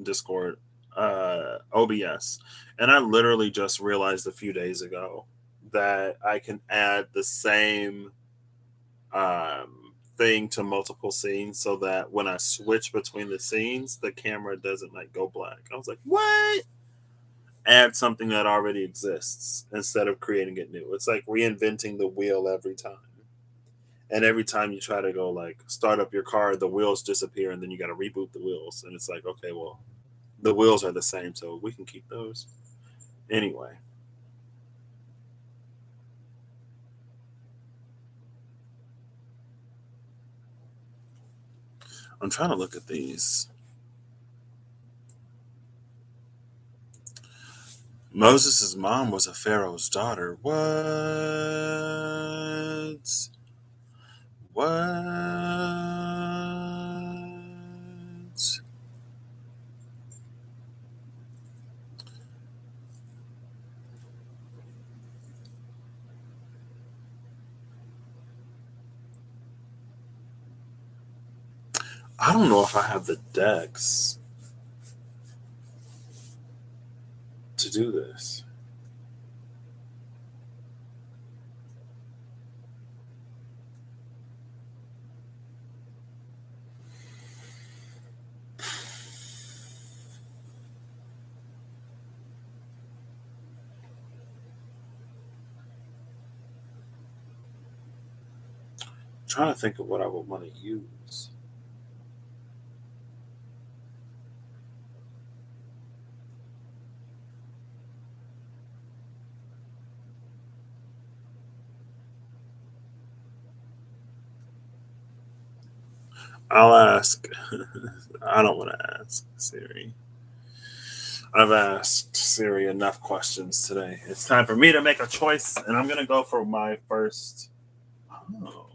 Discord, OBS. And I literally just realized a few days ago that I can add the same thing to multiple scenes so that when I switch between the scenes, the camera doesn't like go black. I was like, what? Add something that already exists instead of creating it new. It's like reinventing the wheel every time. And every time you try to go like start up your car, the wheels disappear and then you got to reboot the wheels. And it's like, okay, well, the wheels are the same, so we can keep those. Anyway, I'm trying to look at these. Moses' mom was a pharaoh's daughter. What? What? I don't know if I have the decks to do this. I'm trying to think of what I would want to use. I'll ask. I don't want to ask Siri. I've asked Siri enough questions today. It's time for me to make a choice, and I'm going to go for my first. Oh,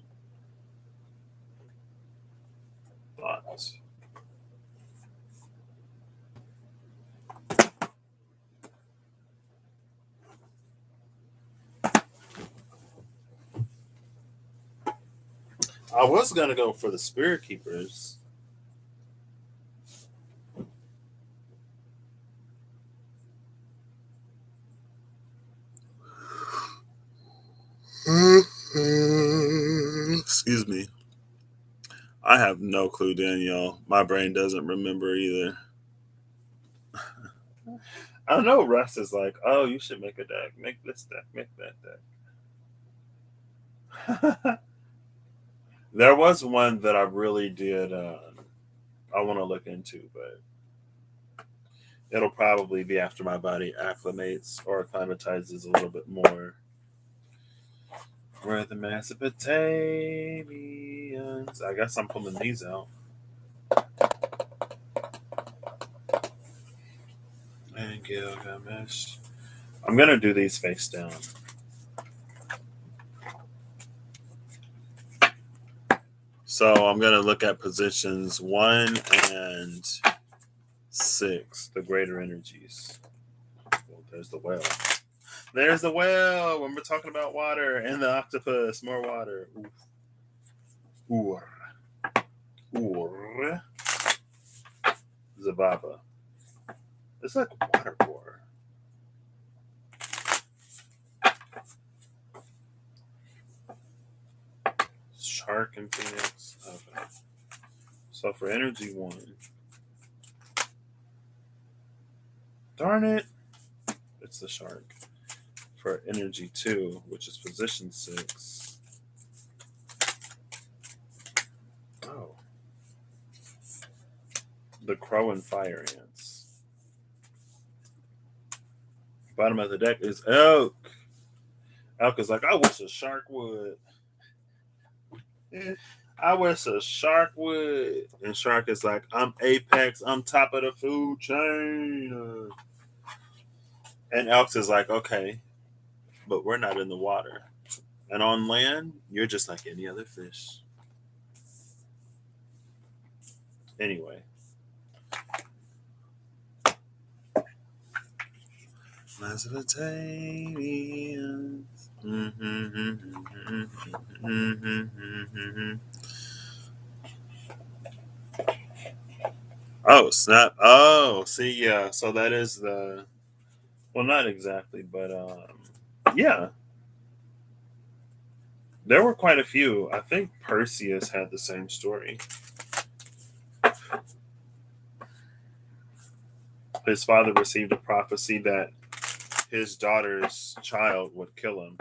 thought. I was going to go for the Spirit Keepers. Excuse me. I have no clue, Danielle. My brain doesn't remember either. I know Russ is like, oh, you should make a deck. Make this deck. Make that deck. There was one that I really did. I want to look into, but it'll probably be after my body acclimates or acclimatizes a little bit more. Where the Mesopotamians. I guess I'm pulling these out. And Gilgamesh. I'm gonna do these face down. So I'm gonna look at positions 1 and 6, the greater energies. Well, there's the whale. There's the whale when we're talking about water and the octopus. More water. Ooh. Or Zababa. It's like water war. Shark and Phoenix. Okay. So for energy 1. Darn it. It's the shark. For energy 2, which is position 6. Oh. The crow and fire ants. Bottom of the deck is elk. Elk is like, I wish a shark would. I wish a shark would. And shark is like, I'm apex. I'm top of the food chain. And elk is like, okay, but we're not in the water. And on land, you're just like any other fish. Anyway. Mesopotamians. Oh, snap. Oh, see, yeah. So that is the, well, not exactly, but yeah, there were quite a few. I think Perseus had the same story. His father received a prophecy that his daughter's child would kill him.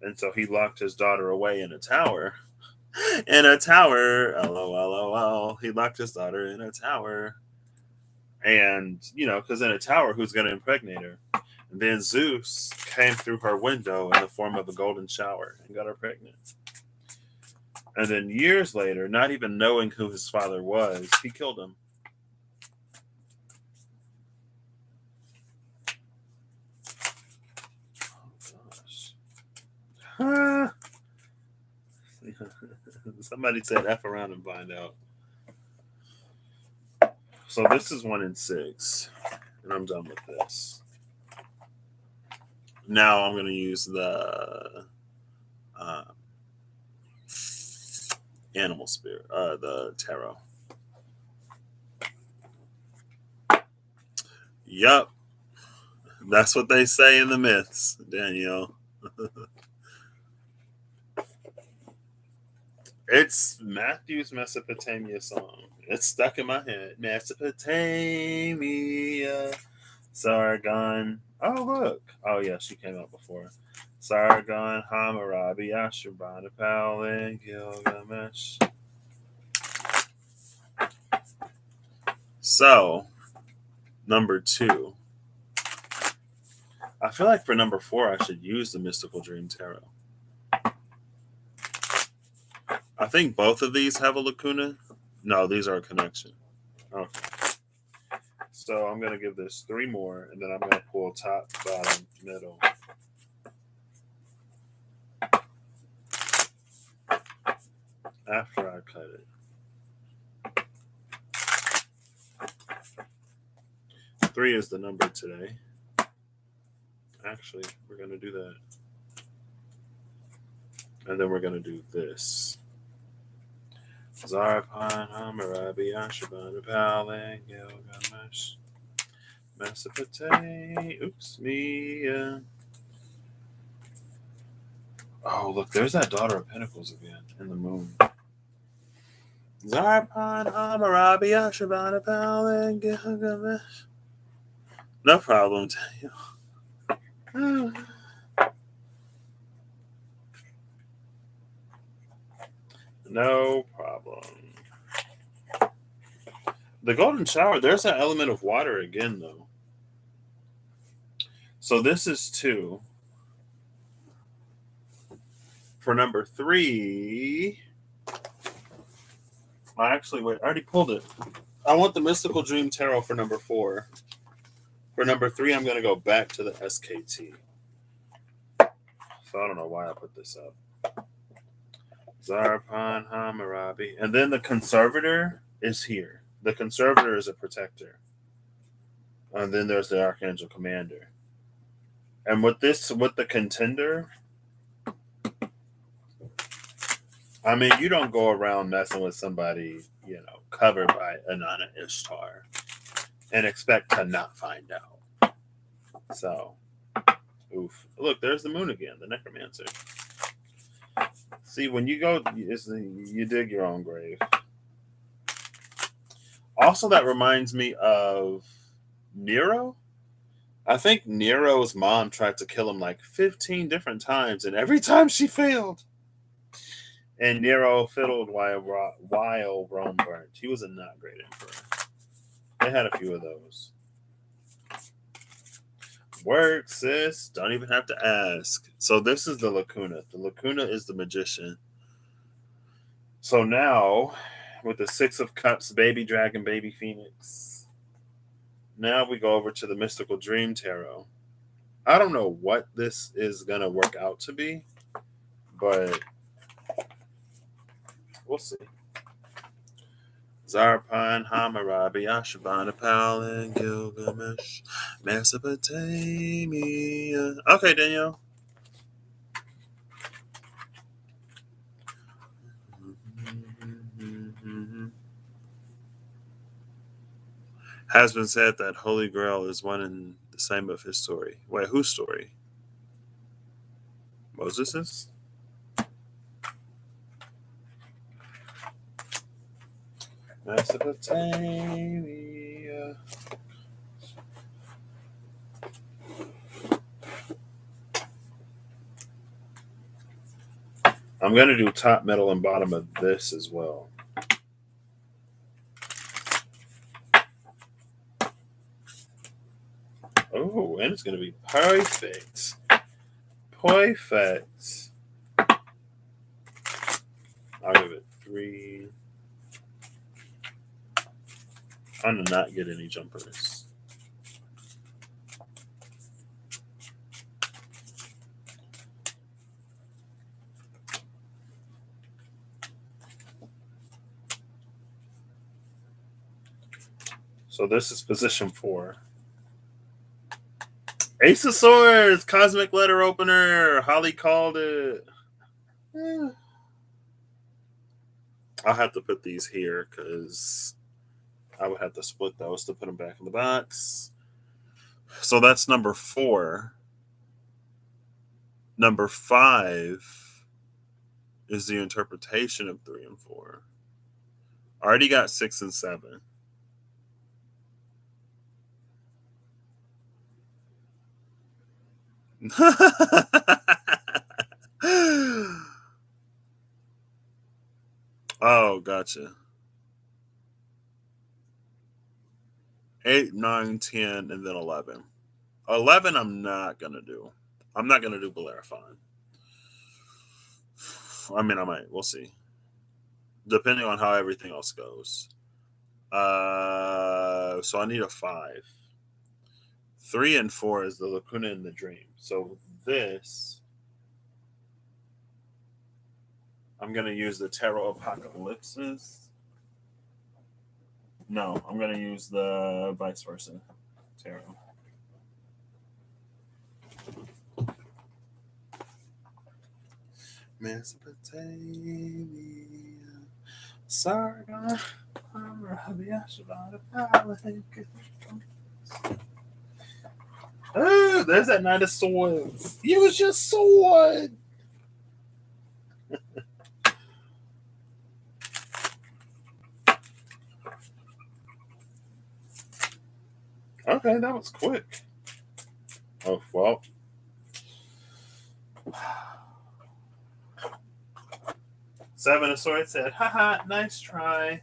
And so he locked his daughter away in a tower. In a tower. LOL. He locked his daughter in a tower. And, because in a tower, who's going to impregnate her? And then Zeus came through her window in the form of a golden shower and got her pregnant. And then years later, not even knowing who his father was, he killed him. Oh, gosh. Somebody said F around and find out. So this is 1 in 6. And I'm done with this. Now I'm going to use the animal spirit, the tarot. Yup. That's what they say in the myths, Danielle. It's Matthew's Mesopotamia song. It's stuck in my head. Mesopotamia. Sargon. Oh, look. Oh, yeah, she came out before. Sargon, Hammurabi, Ashurbanipal, and Gilgamesh. So, number 2. I feel like for number 4, I should use the Mystical Dream Tarot. I think both of these have a lacuna. No, these are a connection. Okay. So I'm going to give this 3 more, and then I'm going to pull top, bottom, middle. After I cut it. 3 is the number today. Actually, we're going to do that. And then we're going to do this. Zarpan, Hammurabi, Ashurbanipal, and Gilgamesh. Mesopotamia. Oops, me. Oh, look, there's that Daughter of Pentacles again in the moon. Zarpan, Hammurabi, Ashurbanipal, and Gilgamesh. No problem, Daniel. No problem. The golden shower, there's an element of water again, though. So this is 2. For number 3, I already pulled it. I want the Mystical Dream Tarot for number 4. For number 3, I'm going to go back to the SKT. So I don't know why I put this up. Zarpan, Hammurabi. And then the Conservator is here. The Conservator is a protector. And then there's the Archangel Commander. And with the Contender, I mean, you don't go around messing with somebody, covered by Inanna Ishtar and expect to not find out. So, oof. Look, there's the moon again, the necromancer. See, when you go, you dig your own grave. Also, that reminds me of Nero. I think Nero's mom tried to kill him like 15 different times, and every time she failed. And Nero fiddled while Rome burnt. He was a not great emperor. They had a few of those. Work, sis. Don't even have to ask. So this is the lacuna. The lacuna is the magician. So now, with the 6 of Cups, baby dragon, baby phoenix. Now we go over to the Mystical Dream Tarot. I don't know what this is going to work out to be, but we'll see. Zarpan, Hammurabi, Ashurbanipal, and Gilgamesh, Mesopotamia. Okay, Danielle. Has been said that Holy Grail is one and the same of his story. Wait, whose story? Moses's? Mesopotamia. I'm going to do top, middle, and bottom of this as well. Oh, and it's going to be perfect. Perfect. I'll give it 3. I'm going to not get any jumpers. So this is position 4. Ace of Swords, Cosmic Letter Opener. Holly called it. I'll have to put these here because I would have to split those to put them back in the box. So that's number 4. Number 5 is the interpretation of 3 and 4. I already got 6 and 7. Oh, gotcha. 8, 9, 10, and then 11. 11, I'm not going to do. I'm not going to do Bellerophon. I mean, I might. We'll see. Depending on how everything else goes. So I need a 5. 3 and 4 is the Lacuna and the Dream. So this, I'm going to use the Tarot Apocalypses. No, I'm going to use the vice versa Tarot. Mesopotamia, Sargon, oh, there's that Knight of Swords. Use your sword. Okay, that was quick. Oh, well. Seven of Swords said, haha, nice try.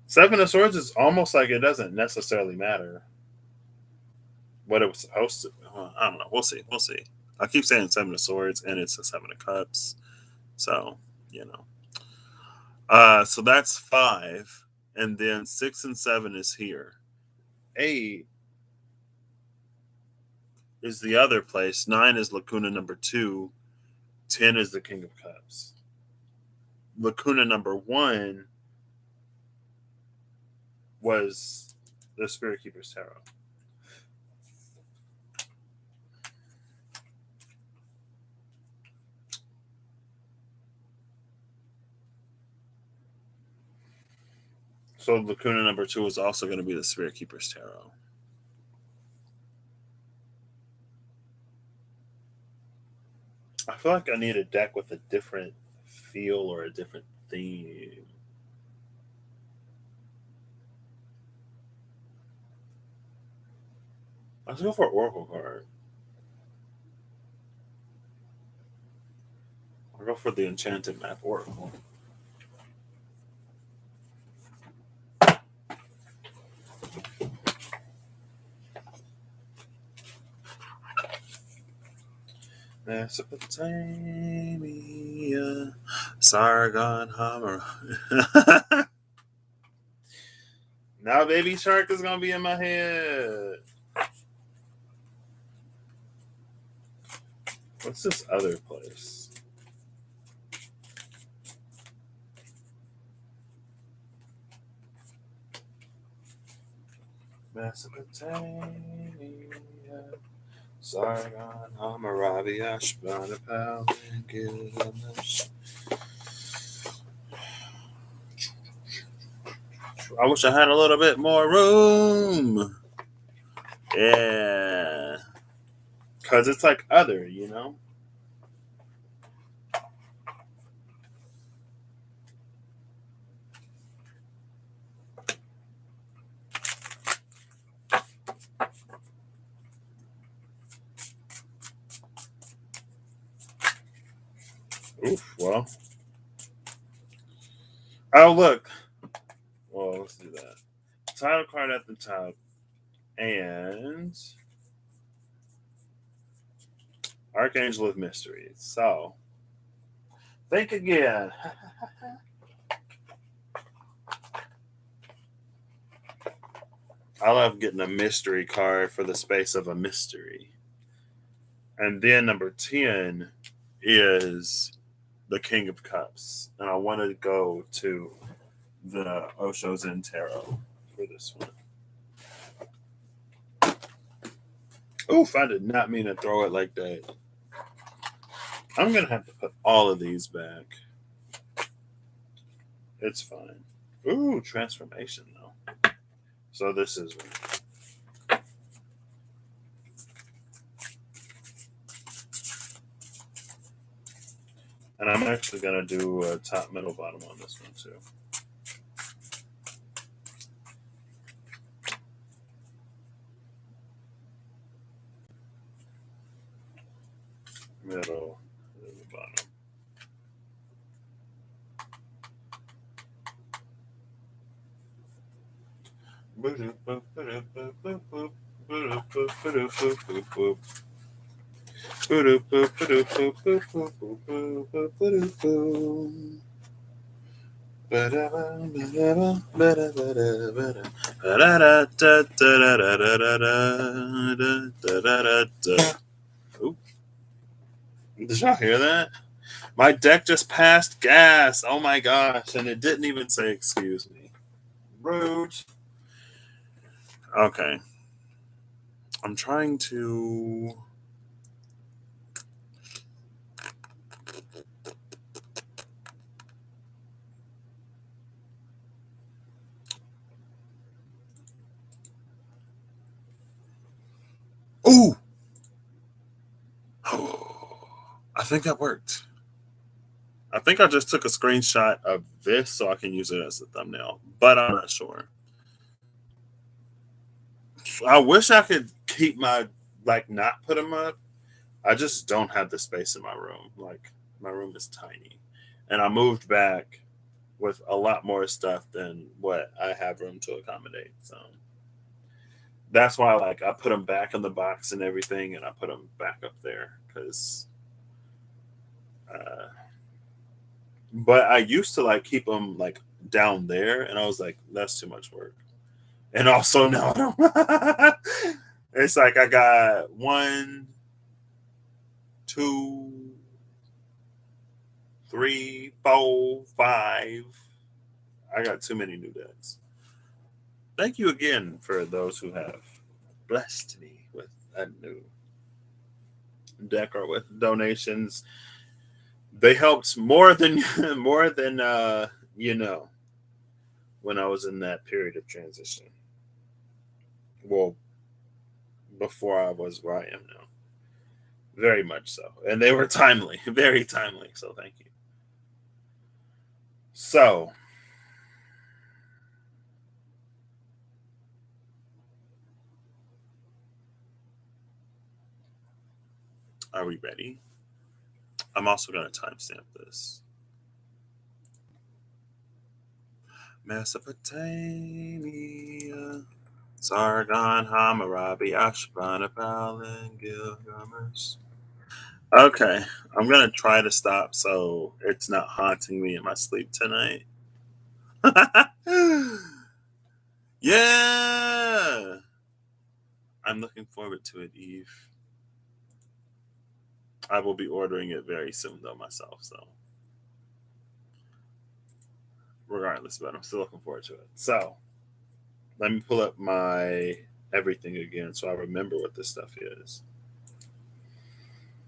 Seven of Swords is almost like it doesn't necessarily matter what it was supposed to. I don't know. We'll see. We'll see. I keep saying Seven of Swords, and it's a Seven of Cups. So, so that's 5. And then 6 and 7 is here. 8 is the other place. 9 is Lacuna number 2. 10 is the King of Cups. Lacuna number 1 was the Spirit Keeper's Tarot. So Lacuna number 2 is also going to be the Spirit Keeper's Tarot. I feel like I need a deck with a different feel or a different theme. Let's go for Oracle card. I'll go for the Enchanted Map Oracle. Mesopotamia, Sargon, Hammer. Now Baby Shark is going to be in my head. What's this other place? Mesopotamia, Sargon, Hammurabi, Ashbanapal, and Gilgamesh. I wish I had a little bit more room. Yeah. Because it's like other, you know? Oof, well. Oh, look. Well, let's do that. Title card at the top. And Archangel of Mysteries. So, think again. I love getting a mystery card for the space of a mystery. And then number 10 is the King of Cups. And I want to go to the Osho Zen Tarot for this one. Oof, I did not mean to throw it like that. I'm going to have to put all of these back. It's fine. Ooh, transformation, though. So this is one. And I'm actually going to do a top, middle, bottom on this one, too. Middle, bottom. Ooh, did y'all hear that? My deck just passed gas. Oh my gosh. And it didn't even say excuse me. Rude. Okay. I'm trying to. Ooh! I think that worked. I think I just took a screenshot of this so I can use it as a thumbnail, but I'm not sure. I wish I could keep my, like, not put them up. I just don't have the space in my room. Like, my room is tiny. And I moved back with a lot more stuff than what I have room to accommodate. So that's why, like, I put them back in the box and everything, and I put them back up there because. But I used to like keep them like down there, and I was like, that's too much work. And also now I don't. It's like I got 1, 2, 3, 4, 5. I got too many new decks. Thank you again for those who have blessed me with a new deck or with donations. They helped more than more than you know when I was in that period of transition. Well, before I was where I am now. Very much so. And they were timely, very timely. So thank you. So, are we ready? I'm also going to timestamp this. Mesopotamia, Sargon, Hammurabi, Ashurbanipal, and Gilgamesh. Okay, I'm going to try to stop so it's not haunting me in my sleep tonight. Yeah! I'm looking forward to it, Eve. I will be ordering it very soon, though, myself. So, regardless, but I'm still looking forward to it. So, let me pull up my everything again so I remember what this stuff is.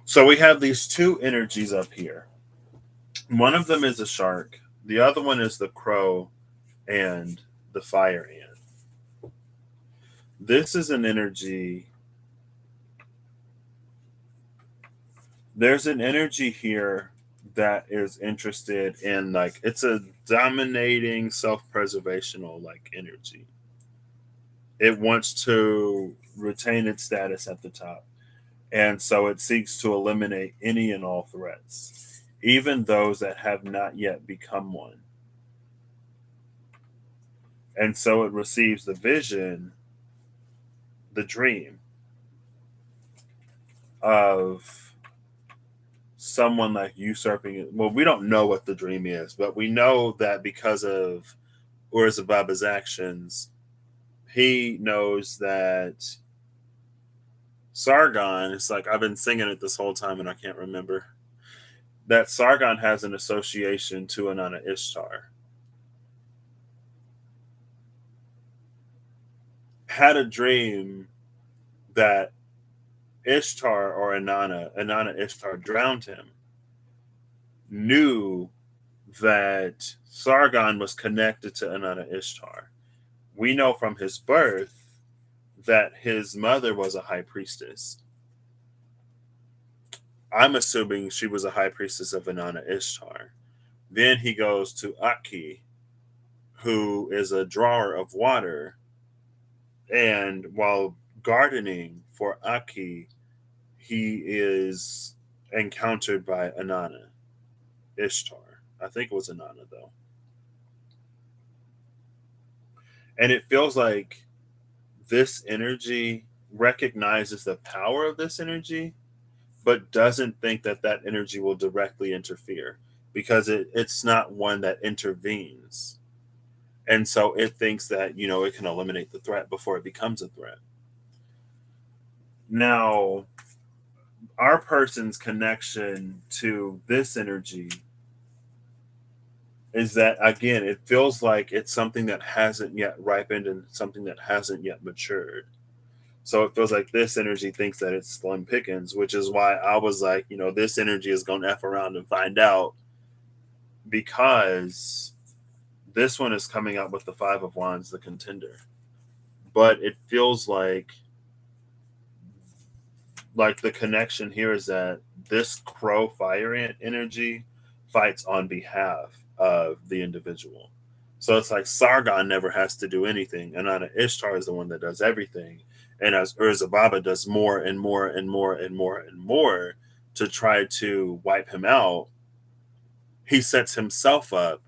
So, we have these two energies up here. One of them is a shark, the other one is the crow and the fire ant. This is an energy. There's an energy here that is interested in, like, it's a dominating self-preservational like energy. It wants to retain its status at the top. And so it seeks to eliminate any and all threats, even those that have not yet become one. And so it receives the vision, the dream of someone like usurping it. Well, we don't know what the dream is, but we know that because of Urzababa's actions, he knows that Sargon, it's like I've been singing it this whole time and I can't remember, that Sargon has an association to Anana Ishtar. Had a dream that Ishtar or Anana Ishtar drowned him, knew that Sargon was connected to Anana Ishtar. We know from his birth that his mother was a high priestess. I'm assuming she was a high priestess of Anana Ishtar. Then he goes to Aki, who is a drawer of water. And while gardening for Aki, he is encountered by Anana Ishtar. I think it was Anana, though. And it feels like this energy recognizes the power of this energy, but doesn't think that that energy will directly interfere because it's not one that intervenes. And so it thinks that, it can eliminate the threat before it becomes a threat. Now, our person's connection to this energy is that, again, it feels like it's something that hasn't yet ripened and something that hasn't yet matured. So it feels like this energy thinks that it's slim pickings, which is why I was like, this energy is going to F around and find out, because this one is coming out with the Five of Wands, the contender. But it feels like the connection here is that this crow fire ant energy fights on behalf of the individual. So it's like Sargon never has to do anything, and Anna Ishtar is the one that does everything. And as Urzababa does more and more and more and more and more to try to wipe him out, he sets himself up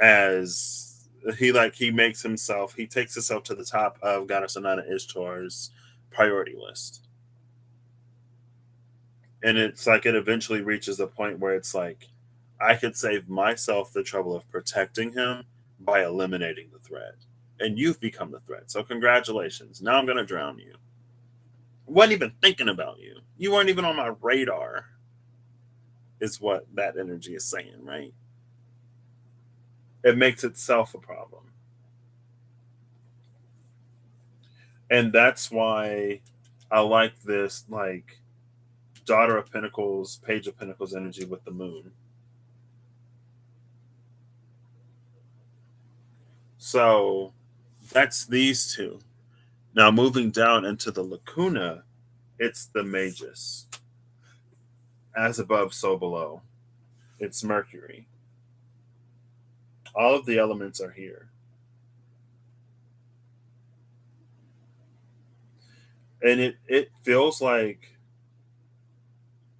as he makes himself, he takes himself to the top of Goddess Anana Ishtar's priority list. And it's like it eventually reaches a point where it's like, I could save myself the trouble of protecting him by eliminating the threat. And you've become the threat. So congratulations. Now I'm going to drown you. Wasn't even thinking about you. You weren't even on my radar, is what that energy is saying, right? It makes itself a problem. And that's why I like this, like, Daughter of Pentacles, Page of Pentacles energy with the moon. So that's these two. Now moving down into the lacuna, it's the Magus. As above, so below. It's Mercury. All of the elements are here. And it feels like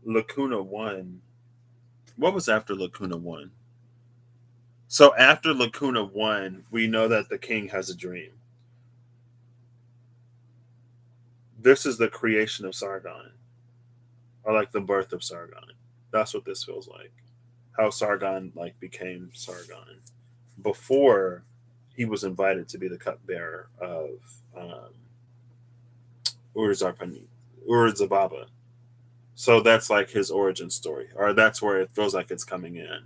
Lacuna 1. What was after Lacuna 1? So after Lacuna 1, we know that the king has a dream. This is the creation of Sargon, or like the birth of Sargon. That's what this feels like. How Sargon like became Sargon before he was invited to be the cupbearer of Urzababa. So that's like his origin story, or that's where it feels like it's coming in.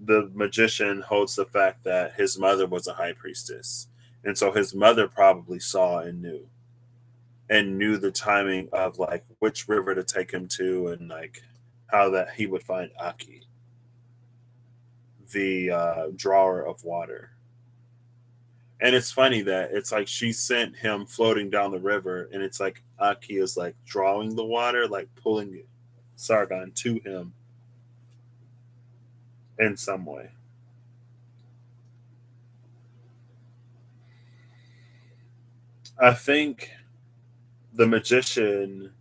The magician holds the fact that his mother was a high priestess, and so his mother probably saw and knew the timing of like which river to take him to, and like how that he would find Aki, the drawer of water. And it's funny that it's like she sent him floating down the river, and it's like Aki is like drawing the water, like pulling Sargon to him in some way. I think the magician,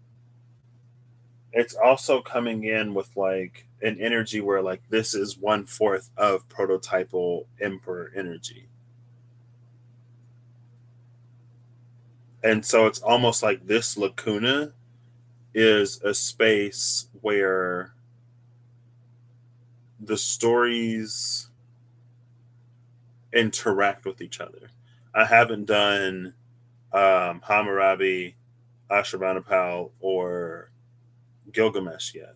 it's also coming in with like an energy where like this is 1/4 of prototypal emperor energy. And so it's almost like this lacuna is a space where the stories interact with each other. I haven't done Hammurabi, Ashurbanipal, or Gilgamesh yet,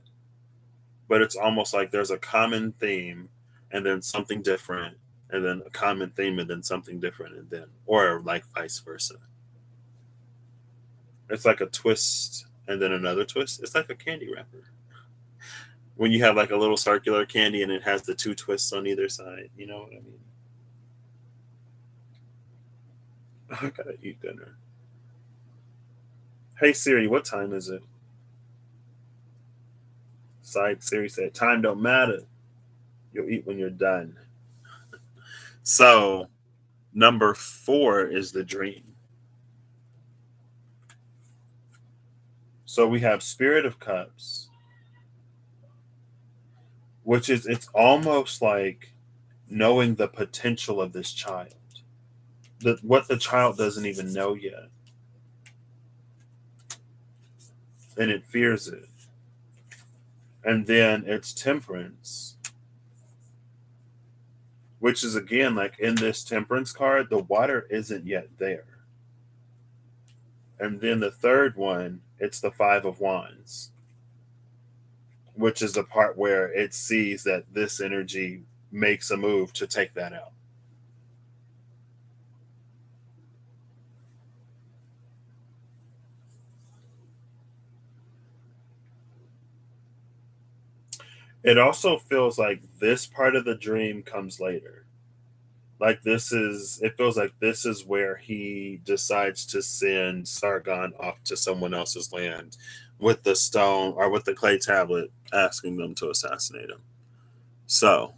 but it's almost like there's a common theme and then something different, and then a common theme and then something different, and then, or like vice versa. It's like a twist and then another twist. It's like a candy wrapper. When you have like a little circular candy and it has the two twists on either side, you know what I mean? I gotta eat dinner. Hey Siri, what time is it? Side Siri said, time don't matter. You'll eat when you're done. So, number 4 is the dream. So we have Spirit of Cups, which is, it's almost like knowing the potential of this child. What the child doesn't even know yet. And it fears it. And then it's Temperance, which is again like in this Temperance card, the water isn't yet there. And then the third one, it's the Five of Wands, which is the part where it sees that this energy makes a move to take that out. It also feels like this part of the dream comes later. Like this is, it feels like this is where he decides to send Sargon off to someone else's land with the stone or with the clay tablet asking them to assassinate him. So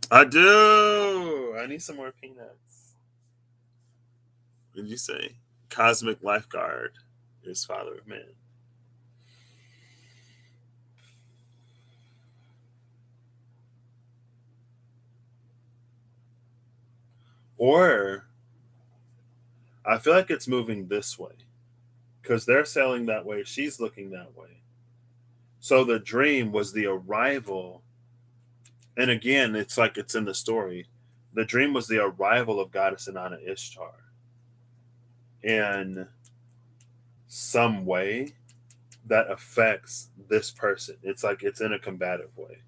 I do. I need some more peanuts. What did you say? Cosmic lifeguard is father of man. Or I feel like it's moving this way because they're sailing that way. She's looking that way. So the dream was the arrival. And again, it's like it's in the story. The dream was the arrival of goddess Inanna Ishtar in some way that affects this person. It's like it's in a combative way.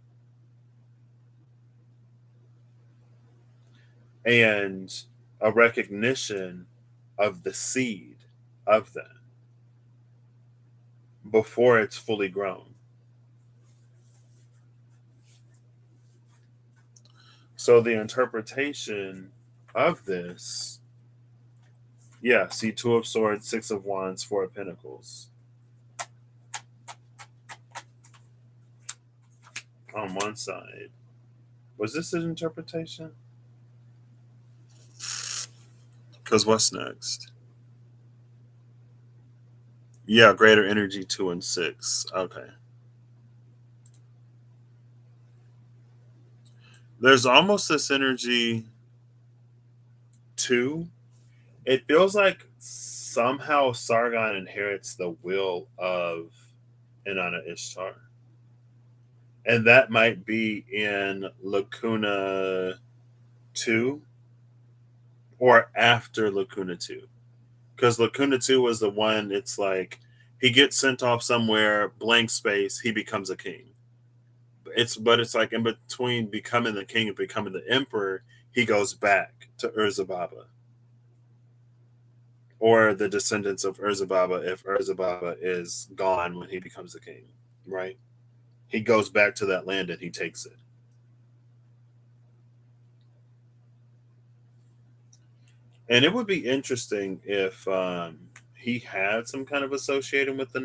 And a recognition of the seed of that before it's fully grown. So the interpretation of this, yeah, see, Two of Swords, Six of Wands, Four of Pentacles. On one side. Was this an interpretation? Because what's next? Yeah, greater energy 2 and 6. Okay. There's almost this energy 2. It feels like somehow Sargon inherits the will of Inanna Ishtar. And that might be in Lacuna 2 or after Lacuna 2. Because Lacuna 2 was the one, it's like he gets sent off somewhere, blank space, he becomes a king. But it's like in between becoming the king and becoming the emperor, he goes back to Urzababa. Or the descendants of Urzababa if Urzababa is gone when he becomes the king, right? He goes back to that land and he takes it. And it would be interesting if he had some kind of association with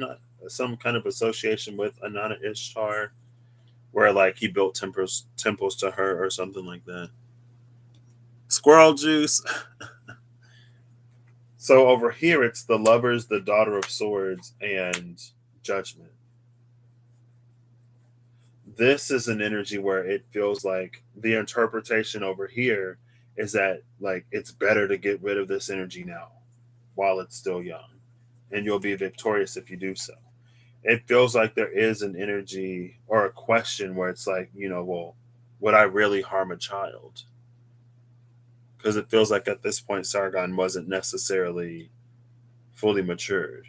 some kind of association with Anana Ishtar, where like he built temples to her or something like that. Squirrel juice. So over here, it's the lovers, the daughter of swords, and judgment. This is an energy where it feels like the interpretation over here is that like it's better to get rid of this energy now while it's still young, and you'll be victorious if you do so. It feels like there is an energy or a question where it's like, well, would I really harm a child? Because it feels like at this point Sargon wasn't necessarily fully matured.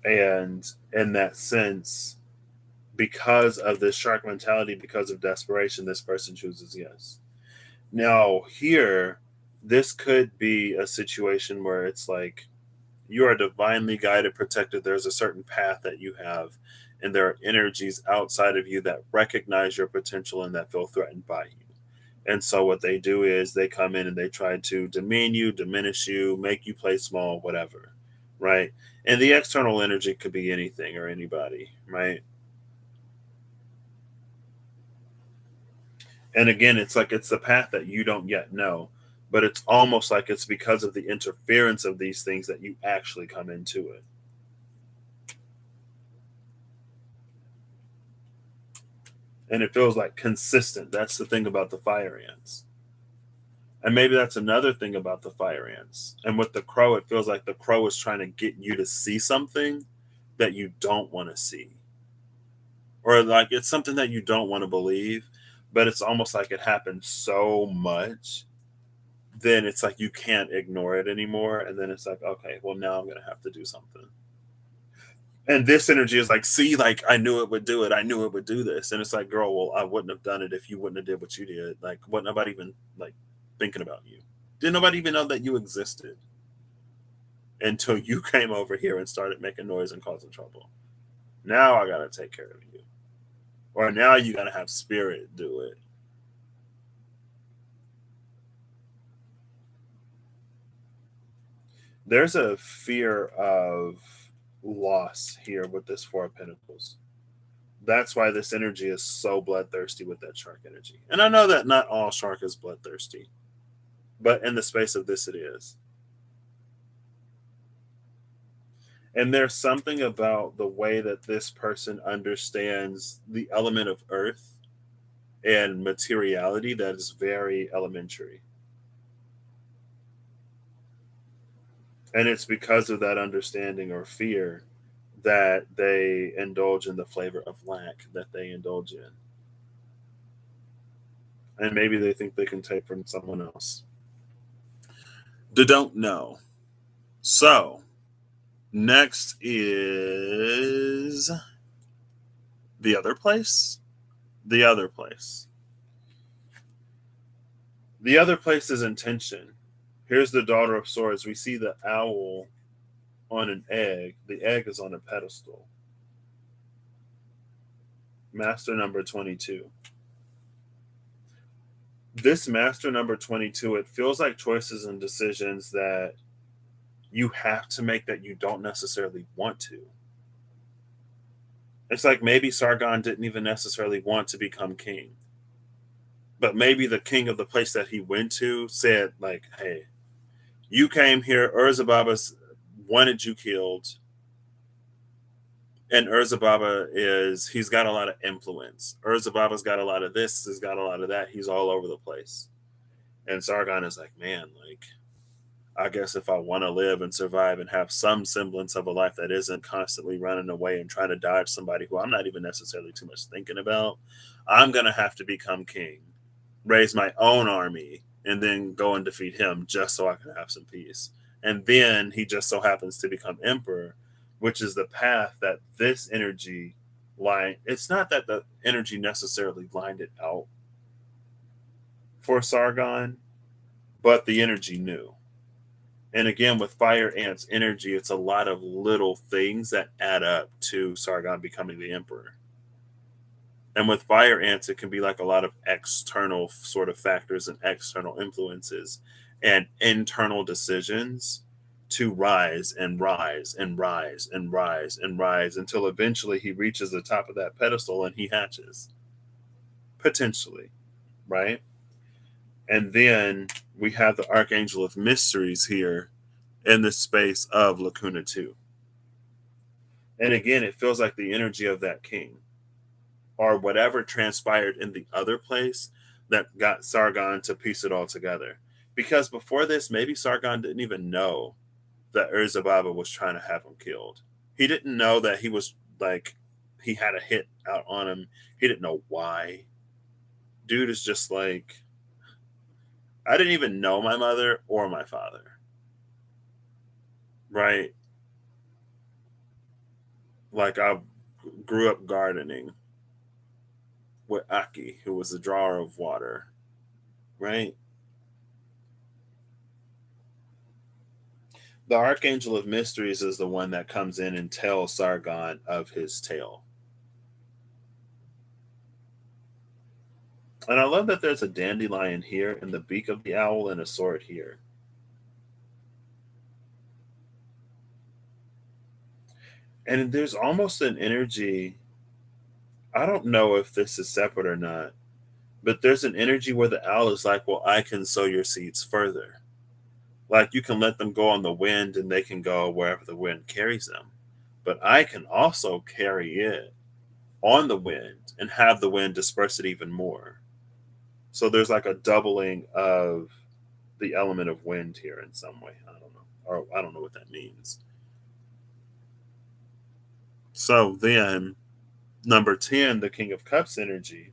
And in that sense, because of this shark mentality, because of desperation, this person chooses yes. Now, here, this could be a situation where it's like you are divinely guided, protected. There's a certain path that you have, and there are energies outside of you that recognize your potential and that feel threatened by you. And so, what they do is they come in and they try to demean you, diminish you, make you play small, whatever, right? And the external energy could be anything or anybody, right? And again, it's like it's the path that you don't yet know, but it's almost like it's because of the interference of these things that you actually come into it. And it feels like consistent. That's the thing about the fire ants. And maybe that's another thing about the fire ants. And with the crow, it feels like the crow is trying to get you to see something that you don't want to see. Or like it's something that you don't want to believe, but it's almost like it happens so much, then it's like you can't ignore it anymore. And then it's like, okay, well, now I'm going to have to do something. And this energy is like, see, like I knew it would do it. I knew it would do this. And it's like, girl, well, I wouldn't have done it if you wouldn't have did what you did. Like, what nobody even like thinking about you. Didn't nobody even know that you existed until you came over here and started making noise and causing trouble. Now I gotta take care of you. Or now you gotta have spirit do it. There's a fear of loss here with this Four of Pentacles. That's why this energy is so bloodthirsty with that shark energy. And I know that not all shark is bloodthirsty, but in the space of this, it is. And there's something about the way that this person understands the element of earth and materiality that is very elementary. And it's because of that understanding or fear that they indulge in the flavor of lack that they indulge in. And maybe they think they can take from someone else. They don't know. So, next is the other place. The other place. The other place is intention. Here's the daughter of swords. We see the owl on an egg. The egg is on a pedestal. Master number 22. This master number 22, it feels like choices and decisions that you have to make that you don't necessarily want to. It's like maybe Sargon didn't even necessarily want to become king. But maybe the king of the place that he went to said, like, hey, you came here, Urzababa wanted you killed. And Urzababa he's got a lot of influence. Urzababa's got a lot of this, he's got a lot of that. He's all over the place. And Sargon is like, man, like, I guess if I want to live and survive and have some semblance of a life that isn't constantly running away and trying to dodge somebody who I'm not even necessarily too much thinking about, I'm going to have to become king, raise my own army, and then go and defeat him just so I can have some peace. And then he just so happens to become emperor, which is the path that this energy line. It's not that the energy necessarily lined it out for Sargon, but the energy knew. And again, with fire ants energy, it's a lot of little things that add up to Sargon becoming the emperor. And with fire ants, it can be like a lot of external sort of factors and external influences and internal decisions to rise and rise and rise and rise and rise until eventually he reaches the top of that pedestal and he hatches, potentially, right? And then we have the Archangel of Mysteries here in the space of Lacuna 2. And again, it feels like the energy of that king or whatever transpired in the other place that got Sargon to piece it all together. Because before this, maybe Sargon didn't even know that Urzababa was trying to have him killed. He didn't know that he was like, he had a hit out on him. He didn't know why. Dude is just like, I didn't even know my mother or my father. Right? Like, I grew up gardening with Aki, who was a drawer of water. Right? The Archangel of Mysteries is the one that comes in and tells Sargon of his tale. And I love that there's a dandelion here and the beak of the owl and a sword here. And there's almost an energy. I don't know if this is separate or not, but there's an energy where the owl is like, well, I can sow your seeds further. Like, you can let them go on the wind and they can go wherever the wind carries them. But I can also carry it on the wind and have the wind disperse it even more. So there's like a doubling of the element of wind here in some way. I don't know. Or I don't know what that means. So then, number 10, the King of Cups energy,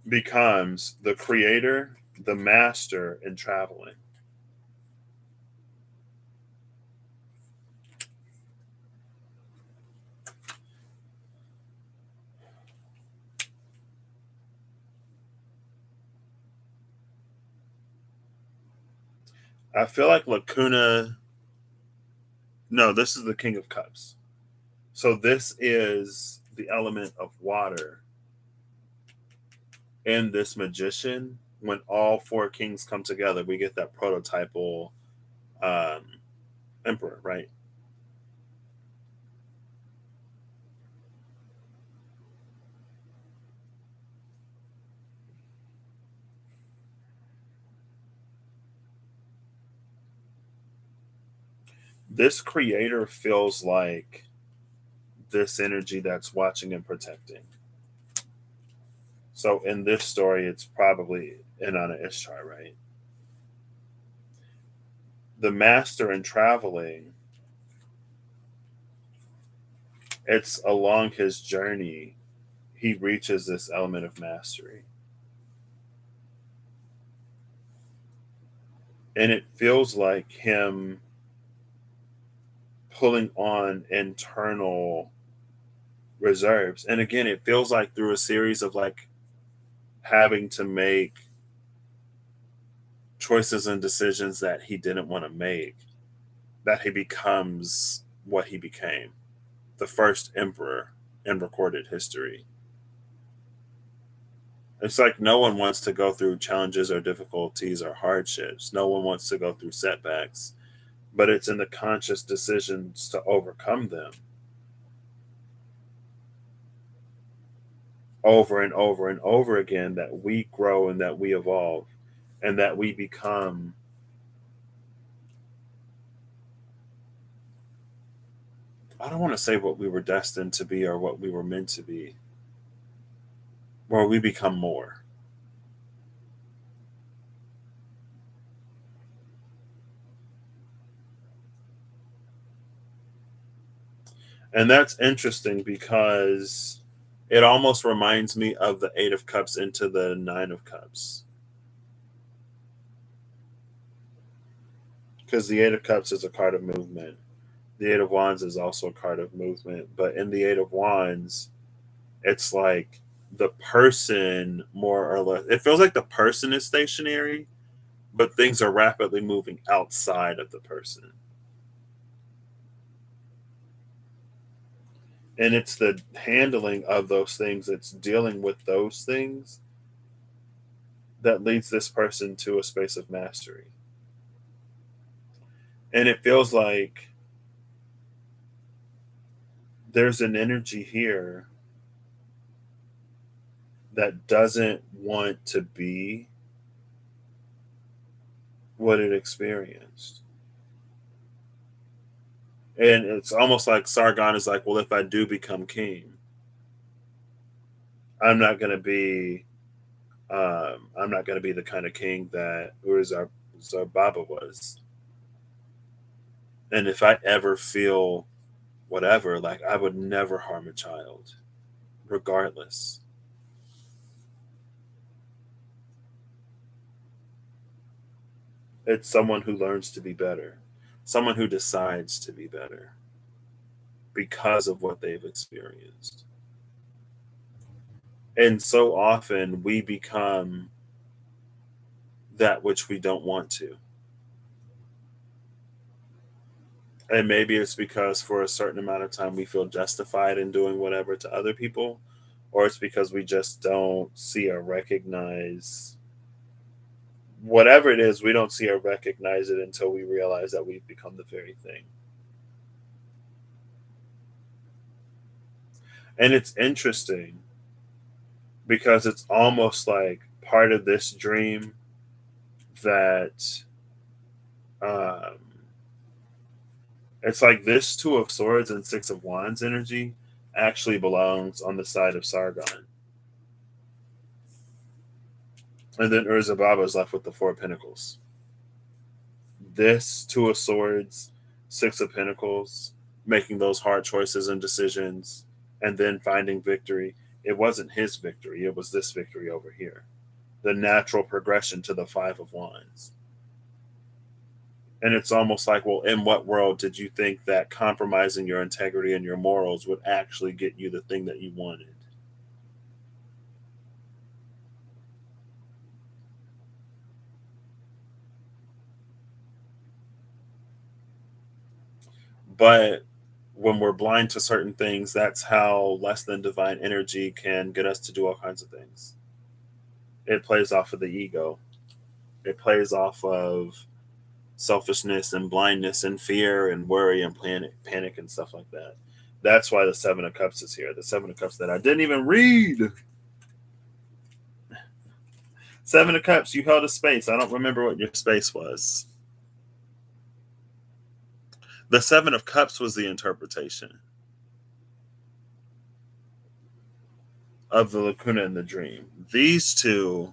becomes the creator, the master in traveling. I feel like Lacuna. No, this is the King of Cups. So this is the element of water in this magician. When all four kings come together, we get that prototypal um, emperor, right? This creator feels like this energy that's watching and protecting. So in this story, it's probably Inanna Ishtar, right? The master in traveling, it's along his journey, he reaches this element of mastery. And it feels like him pulling on internal reserves. And again, it feels like through a series of like having to make choices and decisions that he didn't want to make, that he becomes what he became, the first emperor in recorded history. It's like no one wants to go through challenges or difficulties or hardships. No one wants to go through setbacks, but it's in the conscious decisions to overcome them over and over and over again that we grow and that we evolve and that we become. I don't want to say what we were destined to be or what we were meant to be, where we become more. And that's interesting because it almost reminds me of the Eight of Cups into the Nine of Cups. Because the Eight of Cups is a card of movement. The Eight of Wands is also a card of movement. But in the Eight of Wands, it's like the person, more or less, it feels like the person is stationary, but things are rapidly moving outside of the person. And it's the handling of those things, it's dealing with those things that leads this person to a space of mastery. And it feels like there's an energy here that doesn't want to be what it experienced. And it's almost like Sargon is like, well, if I do become king, I'm not going to be, I'm not going to be the kind of king that Zarbaba was. And if I ever feel whatever, like I would never harm a child, regardless. It's someone who learns to be better, someone who decides to be better because of what they've experienced. And so often we become that which we don't want to. And maybe it's because for a certain amount of time we feel justified in doing whatever to other people, or it's because we just don't see or recognize whatever it is, we don't see or recognize it until we realize that we've become the very thing. And it's interesting because it's almost like part of this dream that um, it's like this Two of Swords and Six of Wands energy actually belongs on the side of Sargon. And then Urzababa is left with the Four of Pentacles. This Two of Swords, Six of Pentacles, making those hard choices and decisions, and then finding victory. It wasn't his victory, it was this victory over here. The natural progression to the Five of Wands. And it's almost like, well, in what world did you think that compromising your integrity and your morals would actually get you the thing that you wanted? But when we're blind to certain things, that's how less than divine energy can get us to do all kinds of things. It plays off of the ego, it plays off of selfishness and blindness and fear and worry and panic and stuff like that. That's why the Seven of Cups is here. The Seven of Cups that I didn't even read. Seven of Cups, you held a space. I don't remember what your space was. The Seven of Cups was the interpretation of the lacuna in the dream. These two,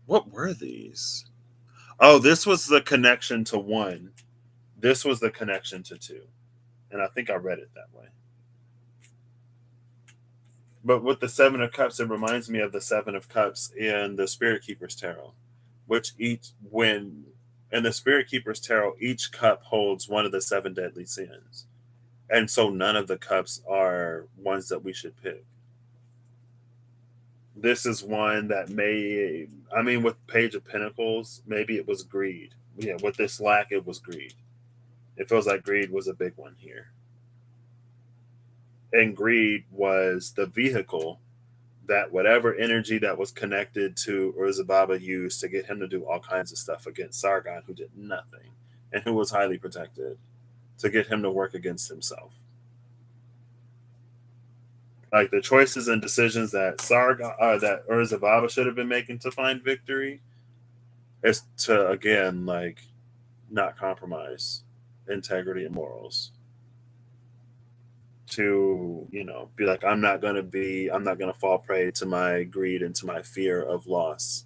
what were these? Oh, this was the connection to one. This was the connection to two. And I think I read it that way. But with the Seven of Cups, it reminds me of the Seven of Cups in the Spirit Keeper's Tarot, which in the Spirit Keeper's Tarot, each cup holds one of the seven deadly sins. And so none of the cups are ones that we should pick. This is one that with Page of Pentacles, maybe it was greed. Yeah, with this lack, it was greed. It feels like greed was a big one here. And greed was the vehicle that whatever energy that was connected to Urzababa used to get him to do all kinds of stuff against Sargon, who did nothing and who was highly protected, to get him to work against himself. Like the choices and decisions that that Urzababa should have been making to find victory is to again like not compromise integrity and morals. To be like, I'm not gonna fall prey to my greed and to my fear of loss.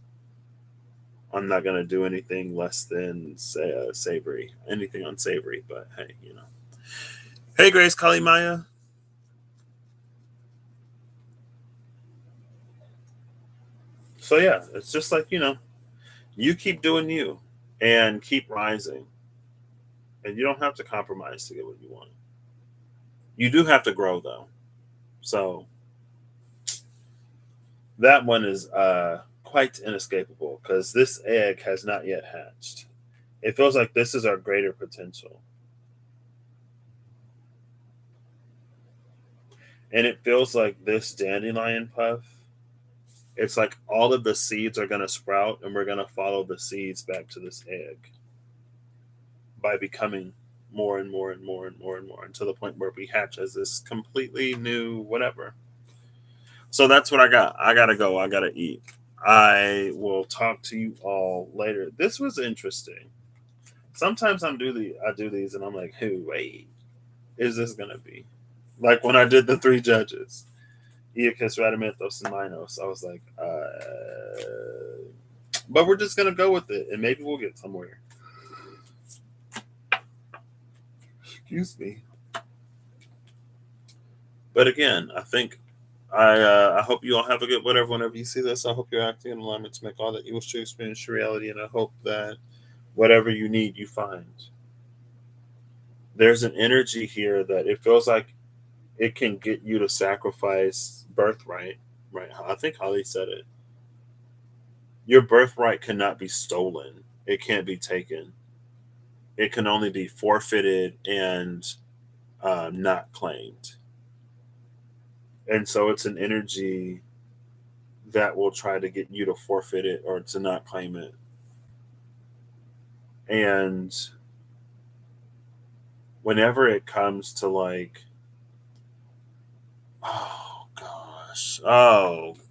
I'm not gonna do anything less than savory, anything unsavory. But hey. Hey, Grace, Kali Maya. So yeah, it's just like you keep doing you and keep rising, and you don't have to compromise to get what you want. You do have to grow though. So that one is quite inescapable because this egg has not yet hatched. It feels like this is our greater potential. And it feels like this dandelion puff, it's like all of the seeds are going to sprout, and we're going to follow the seeds back to this egg by becoming more and more and more and more and more until the point where we hatch as this completely new whatever. So that's what I got. I gotta go. I gotta eat. I will talk to you all later. This was interesting. Sometimes I do these and I'm like, who wait, is this gonna be? Like when I did the three judges, Iacus, Radamanthos, and Minos, I was like, but we're just gonna go with it and maybe we'll get somewhere. Excuse me. But again, I think I hope you all have a good whatever whenever you see this. I hope you're acting in alignment to make all that you wish to experience your reality, and I hope that whatever you need, you find. There's an energy here that it feels like it can get you to sacrifice birthright. Right? I think Holly said it. Your birthright cannot be stolen. It can't be taken. It can only be forfeited and not claimed. And so it's an energy that will try to get you to forfeit it or to not claim it. And whenever it comes to like, oh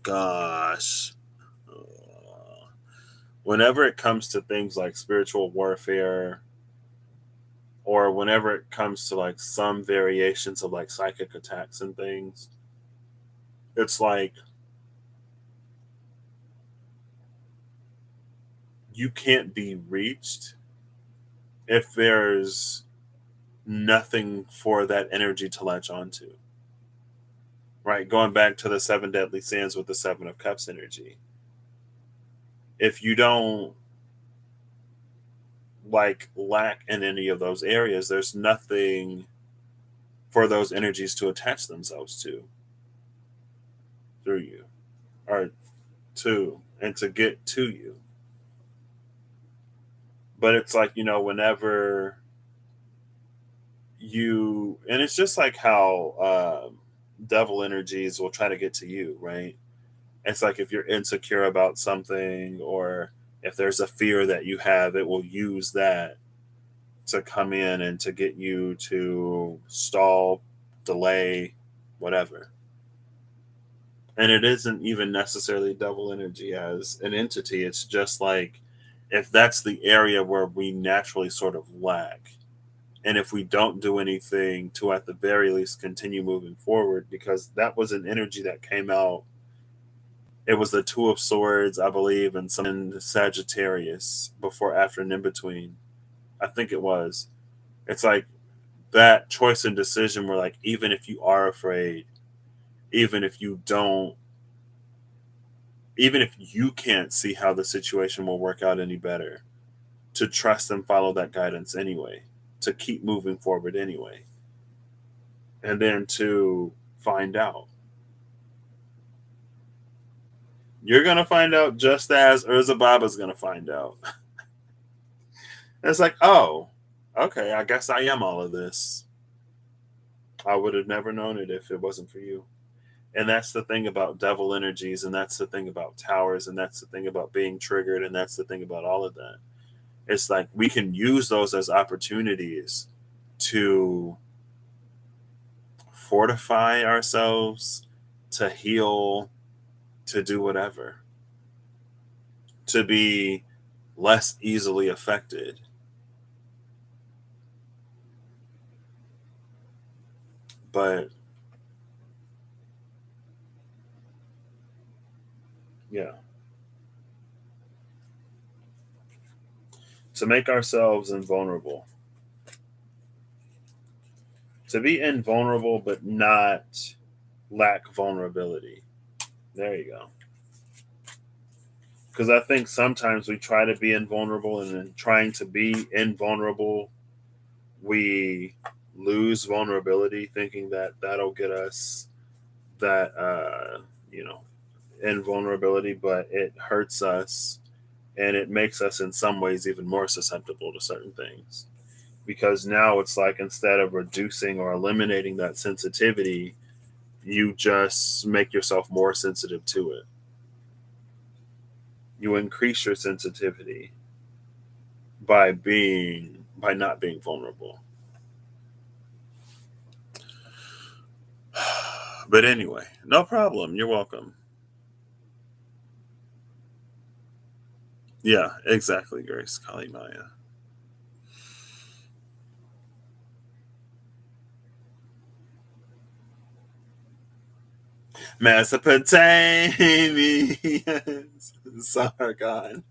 gosh, whenever it comes to things like spiritual warfare, or whenever it comes to like some variations of like psychic attacks and things, it's like you can't be reached if there's nothing for that energy to latch onto. Right? Going back to the seven deadly sins with the seven of cups energy. If you don't like lack in any of those areas, there's nothing for those energies to attach themselves to through you or to and to get to you. But it's like, whenever you, and it's just like how devil energies will try to get to you, right? It's like if you're insecure about something, or if there's a fear that you have, it will use that to come in and to get you to stall, delay, whatever. And it isn't even necessarily devil energy as an entity. It's just like if that's the area where we naturally sort of lack. And if we don't do anything to, at the very least, continue moving forward, because that was an energy that came out. It was the Two of Swords, I believe, and some in Sagittarius before, after, and in between. I think it was. It's like that choice and decision where, like, even if you are afraid, even if you don't, even if you can't see how the situation will work out any better, to trust and follow that guidance anyway, to keep moving forward anyway, and then to find out. You're going to find out just as Urza Baba's going to find out. It's like, oh, okay, I guess I am all of this. I would have never known it if it wasn't for you. And that's the thing about devil energies, and that's the thing about towers, and that's the thing about being triggered, and that's the thing about all of that. It's like we can use those as opportunities to fortify ourselves, to heal, to do whatever, to be less easily affected. But yeah, to make ourselves invulnerable, to be invulnerable but not lack vulnerability. There you go. Because I think sometimes we try to be invulnerable, and in trying to be invulnerable, we lose vulnerability, thinking that that'll get us that, invulnerability, but it hurts us, and it makes us in some ways even more susceptible to certain things. Because now it's like instead of reducing or eliminating that sensitivity, You just make yourself more sensitive to it. You increase your sensitivity by not being vulnerable. But anyway, no problem. You're welcome. Yeah, exactly, Grace Kali Maya. Mesopotamians, Sargon.